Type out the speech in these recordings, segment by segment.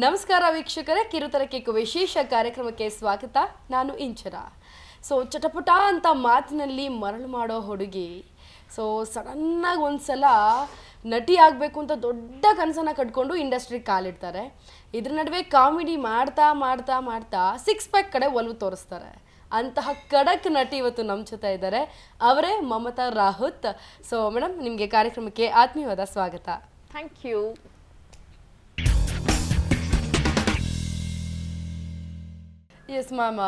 ನಮಸ್ಕಾರ ವೀಕ್ಷಕರೇ, ಕಿರುತೆರೆಗೆ ವಿಶೇಷ ಕಾರ್ಯಕ್ರಮಕ್ಕೆ ಸ್ವಾಗತ. ನಾನು ಇಂಚರ. ಚಟಪಟ ಅಂತ ಮಾತಿನಲ್ಲಿ ಮರಳು ಮಾಡೋ ಹುಡುಗಿ ಸಡನ್ನಾಗಿ ಒಂದ್ಸಲ ನಟಿ ಆಗಬೇಕು ಅಂತ ದೊಡ್ಡ ಕನಸನ್ನು ಕಟ್ಕೊಂಡು ಇಂಡಸ್ಟ್ರಿಗೆ ಕಾಲಿಡ್ತಾರೆ. ಇದ್ರ ನಡುವೆ ಕಾಮಿಡಿ ಮಾಡ್ತಾ ಮಾಡ್ತಾ ಮಾಡ್ತಾ 6 ಪ್ಯಾಕ್ ಕಡೆ ಒಲವು ತೋರಿಸ್ತಾರೆ. ಅಂತಹ ಖಡಕ್ ನಟಿ ಇವತ್ತು ನಮ್ಮ ಜೊತೆ ಇದ್ದಾರೆ. ಅವರೇ ಮಮತಾ ರಾಹುತ್. ಮೇಡಮ್, ನಿಮಗೆ ಕಾರ್ಯಕ್ರಮಕ್ಕೆ ಆತ್ಮೀಯವಾದ ಸ್ವಾಗತ. Thank you. ಎಸ್ ಮ್ಯಾಮ್,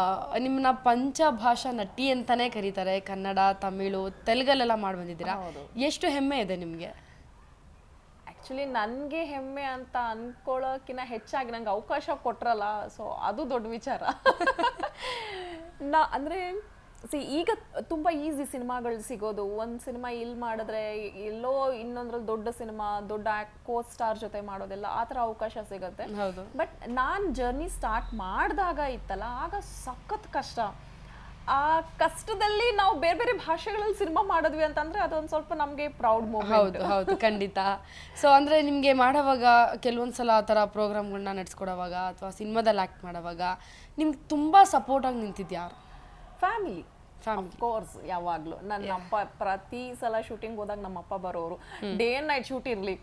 ನಿಮ್ಮನ್ನ ಪಂಚಭಾಷಾ ನಟಿ ಅಂತಾನೆ ಕರೀತಾರೆ. ಕನ್ನಡ, ತಮಿಳು, ತೆಲುಗಲ್ಲೆಲ್ಲ ಮಾಡಿ ಬಂದಿದ್ದೀರಾ. ಎಷ್ಟು ಹೆಮ್ಮೆ ಇದೆ ನಿಮಗೆ? ಆ್ಯಕ್ಚುಲಿ ನನಗೆ ಹೆಮ್ಮೆ ಅಂತ ಅನ್ಕೊಳ್ಳೋಕ್ಕಿಂತ ಹೆಚ್ಚಾಗಿ ನಂಗೆ ಅವಕಾಶ ಕೊಟ್ರಲ್ಲ, ಸೊ ಅದು ದೊಡ್ಡ ವಿಚಾರ. ಅಂದರೆ ಈಗ ತುಂಬ ಈಸಿ ಸಿನಿಮಾಗಳು ಸಿಗೋದು. ಒಂದು ಸಿನಿಮಾ ಇಲ್ಲಿ ಮಾಡಿದ್ರೆ ಎಲ್ಲೋ ಇನ್ನೊಂದ್ರಲ್ಲಿ ದೊಡ್ಡ ಸಿನಿಮಾ, ದೊಡ್ಡ ಕೋ ಸ್ಟಾರ್ ಜೊತೆ ಮಾಡೋದೆಲ್ಲ ಆ ಥರ ಅವಕಾಶ ಸಿಗುತ್ತೆ. ಬಟ್ ನಾನು ಜರ್ನಿ ಸ್ಟಾರ್ಟ್ ಮಾಡಿದಾಗ ಇತ್ತಲ್ಲ, ಆಗ ಸಖತ್ ಕಷ್ಟ. ಆ ಕಷ್ಟದಲ್ಲಿ ನಾವು ಬೇರೆ ಬೇರೆ ಭಾಷೆಗಳಲ್ಲಿ ಸಿನಿಮಾ ಮಾಡಿದ್ವಿ ಅಂತಂದ್ರೆ ಅದೊಂದು ಸ್ವಲ್ಪ ನಮಗೆ ಪ್ರೌಡ್ ಮೂಮೆಂಟ್. ಹೌದು, ಖಂಡಿತ. ಅಂದರೆ ನಿಮಗೆ ಮಾಡೋವಾಗ ಕೆಲವೊಂದ್ಸಲ ಆ ಥರ ಪ್ರೋಗ್ರಾಮ್ಗಳನ್ನ ನಡೆಸ್ಕೊಡೋವಾಗ ಅಥವಾ ಸಿನಿಮಾದಲ್ಲಿ ಆ್ಯಕ್ಟ್ ಮಾಡೋವಾಗ ನಿಮ್ಗೆ ತುಂಬ ಸಪೋರ್ಟಾಗಿ ನಿಂತಿದ್ಯಾರು? Family course. ಯಾವಾಗ್ಲೂ ನನ್ನ ಅಪ್ಪ ಪ್ರತಿ ಸಲ ಶೂಟಿಂಗ್ ಹೋದಾಗ ನಮ್ಮ ಅಪ್ಪ ಬರೋರು. ಡೇ ಅಂಡ್ ನೈಟ್ ಶೂಟ್ ಇರ್ಲಿ,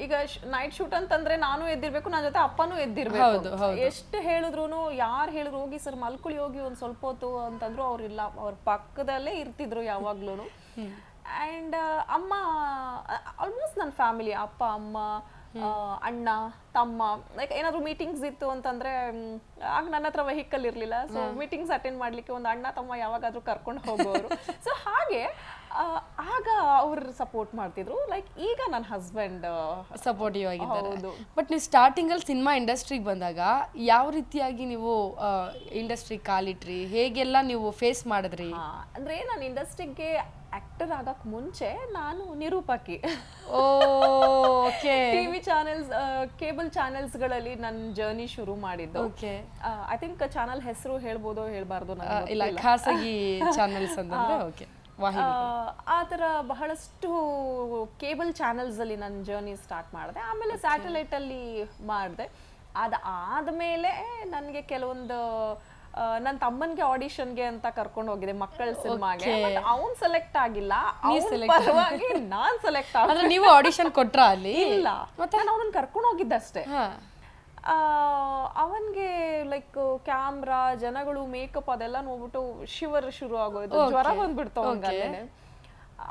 ಈಗ ನೈಟ್ ಶೂಟ್ ಅಂತಂದ್ರೆ ನಾನು ಎದ್ದಿರ್ಬೇಕು, ನನ್ನ ಜೊತೆ ಅಪ್ಪನೂ ಎದ್ದಿರ್ಬೇಕು. ಎಷ್ಟು ಹೇಳಿದ್ರು, ಯಾರು ಹೇಳಿದ್ರು ಹೋಗಿ ಸರ್ ಮಲ್ಕೊಳ್ಳಿ, ಹೋಗಿ ಒಂದ್ ಸ್ವಲ್ಪ ಹೊತ್ತು ಅಂತಂದ್ರು ಅವ್ರಿಲ್ಲ, ಅವ್ರ ಪಕ್ಕದಲ್ಲೇ ಇರ್ತಿದ್ರು ಯಾವಾಗ್ಲೂ. ಅಂಡ್ ಅಮ್ಮ ಆಲ್ಮೋಸ್ಟ್ ನನ್ನ ಫ್ಯಾಮಿಲಿ, ಅಪ್ಪ, ಅಮ್ಮ, ಅಣ್ಣ, ತಮ್ಮ. ಲೈಕ್ ಏನಾದ್ರು ಮೀಟಿಂಗ್ಸ್ ಇತ್ತು ಅಂತಂದ್ರೆ, ಆಗ ನನ್ನ ಹತ್ರ ವೆಹಿಕಲ್ ಇರ್ಲಿಲ್ಲ, ಸೊ ಮೀಟಿಂಗ್ಸ್ ಅಟೆಂಡ್ ಮಾಡ್ಲಿಕ್ಕೆ ಒಂದು ಅಣ್ಣ ತಮ್ಮ ಯಾವಾಗಾದ್ರೂ ಕರ್ಕೊಂಡು ಹೋಗೋರು. ಸೊ ಹಾಗೆ ಆಗ ಅವ್ರು ಸಪೋರ್ಟ್ ಮಾಡ್ತಿದ್ರು. ಲೈಕ್ ಈಗ ನನ್ನ ಹಸ್ಬೆಂಡ್ ಸಪೋರ್ಟಿವ್ ಆಗಿದ್ದಾರೆ. ಬಟ್ ನೀವು ಸ್ಟಾರ್ಟಿಂಗ್ ಅಲ್ಲಿ ಸಿನಿಮಾ ಇಂಡಸ್ಟ್ರಿಗೆ ಬಂದಾಗ ಯಾವ ರೀತಿಯಾಗಿ ನೀವು ಇಂಡಸ್ಟ್ರಿಗೆ ಕಾಲಿಟ್ರಿ, ಹೇಗೆಲ್ಲ ನೀವು ಫೇಸ್ ಮಾಡಿದ್ರಿ? ಅಂದ್ರೆ ನಾನು ಇಂಡಸ್ಟ್ರಿಗೆ ಆಕ್ಟರ್ ಆಗಕ್ ಮುಂಚೆ ನಾನು ನಿರೂಪಕಿ. ಟಿವಿ ಚಾನೆಲ್ಸ್, ಕೇಬಲ್ ಚಾನೆಲ್ಸ್ ಗಳಲ್ಲಿ ನನ್ನ ಜರ್ನಿ ಶುರು ಮಾಡಿದ್ದು. ಐ ಥಿಂಕ್ ಚಾನಲ್ ಹೆಸರು ಹೇಳ್ಬೋದೋ ಹೇಳ್ಬಾರ್ದು, ಇಲ್ಲ, ಖಾಸಗಿ ಚಾನೆಲ್ಸ್ ಅಂತಂದ್ರೆ ಓಕೆ, ಆ ಥರ ಬಹಳಷ್ಟು ಕೇಬಲ್ ಚಾನೆಲ್ಸ್ ಅಲ್ಲಿ ನನ್ನ ಜರ್ನಿ ಸ್ಟಾರ್ಟ್ ಮಾಡಿದೆ. ಆಮೇಲೆ ಸ್ಯಾಟಲೈಟ್ ಅಲ್ಲಿ ಮಾಡಿದೆ. ಆದ್ಮೇಲೆ ನನಗೆ ಕೆಲವೊಂದು ನನ್ನ ತಮ್ಮನ್ಗೆ ಆಡಿಷನ್ಗೆ ಅಂತ ಕರ್ಕೊಂಡು ಹೋಗಿದೆ ಮಕ್ಕಳ ಸಿನಿಮಾಗೆ. ಅವ್ನ್ ಸೆಲೆಕ್ಟ್ ಆಗಿಲ್ಲ, ಪರವಾಗಿ ನಾನ್ ಸೆಲೆಕ್ಟ್ ಆಗ. ನೀವು ಆಡಿಷನ್ ಕೊಟ್ರ ಅಲ್ಲಿ? ಇಲ್ಲ, ಮತ್ತೆ ನಾನು ಅವನನ್ನ ಕರ್ಕೊಂಡು ಹೋಗಿದ್ದಷ್ಟೇ. ಅವನ್ಗೆ ಲೈಕ್ ಕ್ಯಾಮ್ರಾ, ಜನಗಳು, ಮೇಕಪ್ ಅದೆಲ್ಲ ನೋಡ್ಬಿಟ್ಟು ಶಿವರ್ ಶುರು ಆಗೋಯ್ತು, ಜ್ವರ ಬಂದ್ಬಿಡ್ತು ಅವನ್ಗೆ.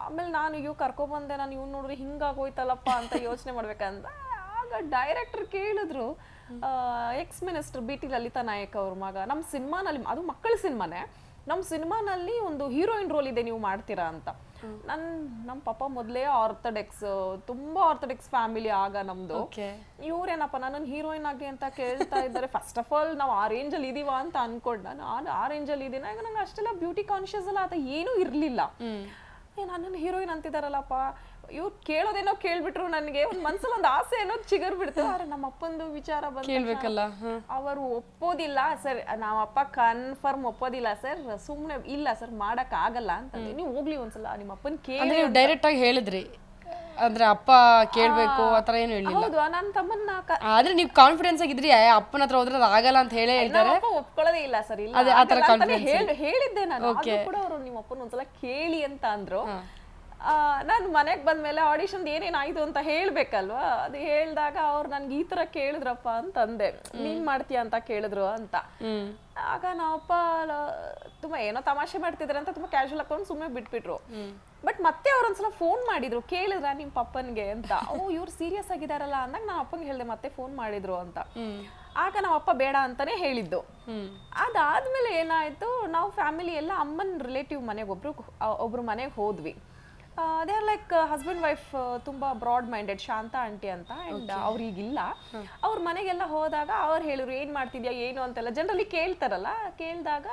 ಆಮೇಲೆ ನಾನು ಇವ್ ಕರ್ಕೊಬಂದೆ, ನಾನು ಇವ್ ನೋಡ್ರಿ ಹಿಂಗಾಗೋಯ್ತಲ್ಲಪ್ಪ ಅಂತ ಯೋಚನೆ ಮಾಡ್ಬೇಕಂತ. ಆಗ ಡೈರೆಕ್ಟರ್ ಕೇಳಿದ್ರು, ex minister BT Lalitha Naik ಅವ್ರ ಮಗ ನಮ್ಮ ಸಿನಿಮಾನಲ್ಲಿ, ಅದು ಮಕ್ಕಳ ಸಿನಿಮಾನೇ, ನಮ್ಮ ಸಿನಿಮಾನಲ್ಲಿ ಒಂದು ಹೀರೋಯಿನ್ ರೋಲ್ ಇದೆ, ನೀವು ಮಾಡ್ತೀರಾ ಅಂತ. ನಮ್ಮ ಪಾಪ ಮೊದಲೇ ಆರ್ಥೋಡಾಕ್ಸ್, ತುಂಬಾ ಆರ್ಥೋಡಾಕ್ಸ್ ಫ್ಯಾಮಿಲಿ ಆಗ ನಮ್ದು. ಇವ್ರೇನಪ್ಪ ನನ್ನನ್ನು ಹೀರೋಯಿನ್ ಆಗಿ ಅಂತ ಕೇಳ್ತಾ ಇದ್ದಾರೆ. ಫಸ್ಟ್ ಆಫ್ ಆಲ್ ನಾವು ಆ ರೇಂಜಲ್ಲಿ ಇದೀವ ಅಂತ ಅನ್ಕೊಂಡ, ನಾನು ಆ ರೇಂಜಲ್ಲಿ ಇದೀನ. ಈಗ ನಂಗೆ ಅಷ್ಟೆಲ್ಲ ಬ್ಯೂಟಿ ಕಾನ್ಶಿಯಸ್ ಎಲ್ಲ ಅದು ಏನೂ ಇರ್ಲಿಲ್ಲ. ನನ್ನನ್ನು ಹೀರೋಯಿನ್ ಅಂತಿದಾರಲ್ಲಪ್ಪ, ಇವ್ರು ಕೇಳೋದೇನೋ ಕೇಳ್ಬಿಟ್ರು. ನನಗೆ ಒಂದು ಮನ್ಸಲ್ಲಿ ಒಂದು ಆಸೆ ಏನೋ ಚಿಗರ್ ಬಿಡ್ತು. ಆದ್ರೆ ನಮ್ಮ ಅಪ್ಪಂದು ವಿಚಾರ ಕೇಳ್ಬೇಕಲ್ಲ, ಅವರು ಒಪ್ಪೋದಿಲ್ಲ ಸರ್, ನಮ್ಮ ಅಪ್ಪ ಕನ್ಫರ್ಮ್ ಒಪ್ಪೋದಿಲ್ಲ ಸರ್, ಸುಮ್ನೆ ಇಲ್ಲ ಸರ್ ಮಾಡಕ್ ಆಗಲ್ಲ ಅಂತ. ನೀವು ಹೋಗ್ಲಿ ಒಂದ್ಸಲ ನಿಮ್ಮ ಅಪ್ಪನ್ ಕೇಳಿ ಡೈರೆಕ್ಟ್ ಆಗಿ ಹೇಳಿದ್ರಿ? ಅಂದ್ರೆ ಅಪ್ಪ ಕೇಳ್ಬೇಕು ಆತರ ಏನು ಹೇಳಿಲ್ಲ? ಹೌದು, ನನ್ನ ತಮ್ಮನ್ನ. ಆದ್ರೆ ನೀವು ಕಾನ್ಫಿಡೆನ್ಸ್ ಆಗಿದ್ರಿ, ಅಪ್ಪನ ಹತ್ರ ಹೋದ್ರೆ ಅದು ಆಗಲ್ಲ ಅಂತ ಹೇಳೇ ಹೇಳ್ತಾರೆ. ಒಪ್ಕೊಳ್ಳೋದೇ ಇಲ್ಲ ಸರ್, ಇಲ್ಲ ಹೇಳಿದ್ದೆ ನಾನು ಕೂಡ. ಅವರು ನಿಮ್ಮ ಅಪ್ಪನ ಒಂದ್ಸಲ ಕೇಳಿ ಅಂತ ಅಂದ್ರು. ನಾನು ಮನೆಗೆ ಬಂದ್ಮೇಲೆ ಆಡಿಷನ್ ಏನೇನಾಯ್ತು ಅಂತ ಹೇಳ್ಬೇಕಲ್ವಾ, ಅದು ಹೇಳ್ದಾಗ ಅವ್ರು ನನ್ಗೆ ಈ ತರ ಕೇಳಿದ್ರಪ್ಪ ಅಂತಂದೆ. ನೀನ್ ಮಾಡ್ತೀಯ ಅಂತ ಕೇಳಿದ್ರು ಅಂತ. ಆಗ ನಾವಪ್ಪ ತುಂಬಾ ಏನೋ ತಮಾಷೆ ಮಾಡ್ತಿದ್ರೆ ಅಂತ ತುಂಬಾ ಕ್ಯಾಶುವಲ್ ಹಾಕೊಂಡು ಸುಮ್ಮನೆ ಬಿಟ್ಬಿಟ್ರು. ಬಟ್ ಮತ್ತೆ ಅವ್ರೊಂದ್ಸಲ ಫೋನ್ ಮಾಡಿದ್ರು, ಕೇಳಿದ್ರ ನಿಮ್ ಪಪ್ಪನ್ಗೆ ಅಂತ. ಇವ್ರು ಸೀರಿಯಸ್ ಆಗಿದಾರಲ್ಲ ಅಂದಾಗ ನಾ ಅಪ್ಪಂಗೆ ಹೇಳ್ದೆ, ಮತ್ತೆ ಫೋನ್ ಮಾಡಿದ್ರು ಅಂತ. ಆಗ ನಮ್ಮ ಅಪ್ಪ ಬೇಡ ಅಂತಾನೆ ಹೇಳಿದ್ದು. ಅದಾದ್ಮೇಲೆ ಏನಾಯ್ತು, ನಾವು ಫ್ಯಾಮಿಲಿ ಎಲ್ಲ ಅಮ್ಮನ್ ರಿಲೇಟಿವ್ ಮನೆಗೆ ಒಬ್ರು ಮನೆಗೆ ಹೋದ್ವಿ. They are like husband wife, ತುಂಬಾ ಬ್ರಾಡ್ ಮೈಂಡೆಡ್, ಶಾಂತ ಆಂಟಿ ಅಂತ. ಅಂಡ್ ಅವ್ರಿಗಿಲ್ಲ. ಅವ್ರ ಮನೆಗೆಲ್ಲ ಹೋದಾಗ ಅವ್ರು ಹೇಳಿದ್ರು, ಏನ್ ಮಾಡ್ತಿದ್ಯಾ ಏನು ಅಂತೆಲ್ಲ ಜನರಲಿ ಕೇಳ್ತಾರಲ್ಲ. ಕೇಳಿದಾಗ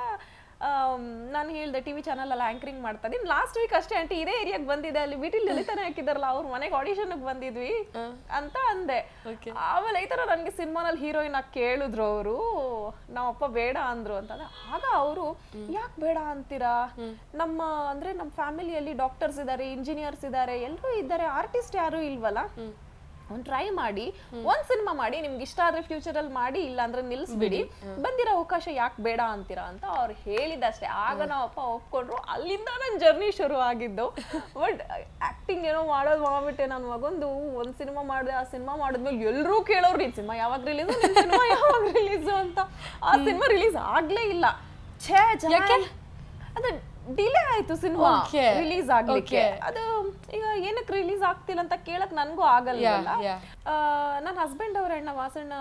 ನಾನು ಹೇಳ್ದೆ, ಟಿವಿ ಚಾನಲ್ ಅಲ್ಲಿ ಆಂಕರಿಂಗ್ ಮಾಡ್ತಾ ಇದೀನಿ, ಲಾಸ್ಟ್ ವೀಕ್ ಅಷ್ಟೇ ಆಂಟಿ ಇದೇ ಏರಿಯಾಗೆ ಬಂದಿದೆ, ಅಲ್ಲಿ BT ಲಲಿತಾನೆ ಹಾಕಿದಾರಲ್ಲ ಅವ್ರ ಮನೆಗೆ ಆಡಿಷನ್ಗೆ ಬಂದಿದ್ವಿ ಅಂತ ಅಂದೆ. ಆಮೇಲೆ ಈ ತರ ನನ್ಗೆ ಸಿನಿಮಾನಲ್ಲಿ ಹೀರೋಯಿನ್ ಆಗಿ ಕೇಳಿದ್ರು ಅವರು. ನಮ್ಮಪ್ಪ ಬೇಡ ಅಂದ್ರು ಅಂತ. ಆಗ ಅವರು, ಯಾಕೆ ಬೇಡ ಅಂತೀರಾ, ನಮ್ಮ ಅಂದ್ರೆ ನಮ್ಮ ಫ್ಯಾಮಿಲಿಯಲ್ಲಿ ಡಾಕ್ಟರ್ಸ್ ಇದಾರೆ, ಇಂಜಿನಿಯರ್ಸ್ ಇದಾರೆ, ಎಲ್ಲರೂ ಇದ್ದಾರೆ, ಆರ್ಟಿಸ್ಟ್ ಯಾರು ಇಲ್ವಲ್ಲ, ಒಂದು ಟ್ರೈ ಮಾಡಿ, ಒಂದ್ ಸಿನಿಮಾ ಮಾಡಿ, ನಿಮ್ಗೆ ಇಷ್ಟ ಆದ್ರೆ ಫ್ಯೂಚರ್ ಅಲ್ಲಿ ಮಾಡಿ, ಇಲ್ಲ ಅಂದ್ರೆ ನಿಲ್ಸ್ಬಿಡಿ, ಬಂದಿರೋ ಅವಕಾಶ ಯಾಕೆ ಬೇಡ ಅಂತೀರಾ ಅಂತ ಅವ್ರು ಹೇಳಿದಷ್ಟೇ. ಆಗ ನಾವಪ್ಪ ಒಪ್ಕೊಂಡ್ರು. ಅಲ್ಲಿಂದ ನನ್ನ ಜರ್ನಿ ಶುರು ಆಗಿದ್ದು. ಬಟ್ ಆಕ್ಟಿಂಗ್ ಏನೋ ಮಾಡೋದು ಮಾಡ್ಬಿಟ್ಟೆ ನನ್ನ ಮಗೊಂದು. ಒಂದ್ ಸಿನಿಮಾ ಮಾಡಿದೆ, ಆ ಸಿನಿಮಾ ಮಾಡಿದ್ಮೇಲೆ ಎಲ್ಲರೂ ಕೇಳೋರು ನಿನ್ ಸಿನಿಮಾ ಯಾವಾಗ ರಿಲೀಸು, ನಿನ್ ಸಿನಿಮಾ ಯಾವಾಗ ರಿಲೀಸು ಅಂತ. ಆ ಸಿನಿಮಾ ರಿಲೀಸ್ ಆಗ್ಲೇ ಇಲ್ಲ. ಅದು ಡಿಲೇ ಆಯ್ತು ಸಿನಿಮಾ ರಿಲೀಸ್ ಆಗ್ಲಿಕ್ಕೆ. ಅದು ಈಗ ಏನಕ್ಕೆ ರಿಲೀಸ್ ಆಗ್ತಿಲ್ಲ ಅಂತ ಕೇಳಕ್ ನನ್ಗೂ ಆಗಲ್ಲ. ನನ್ನ ಹಸ್ಬೆಂಡ್ ಅವ್ರ ಅಣ್ಣ ವಾಸಣ್ಣ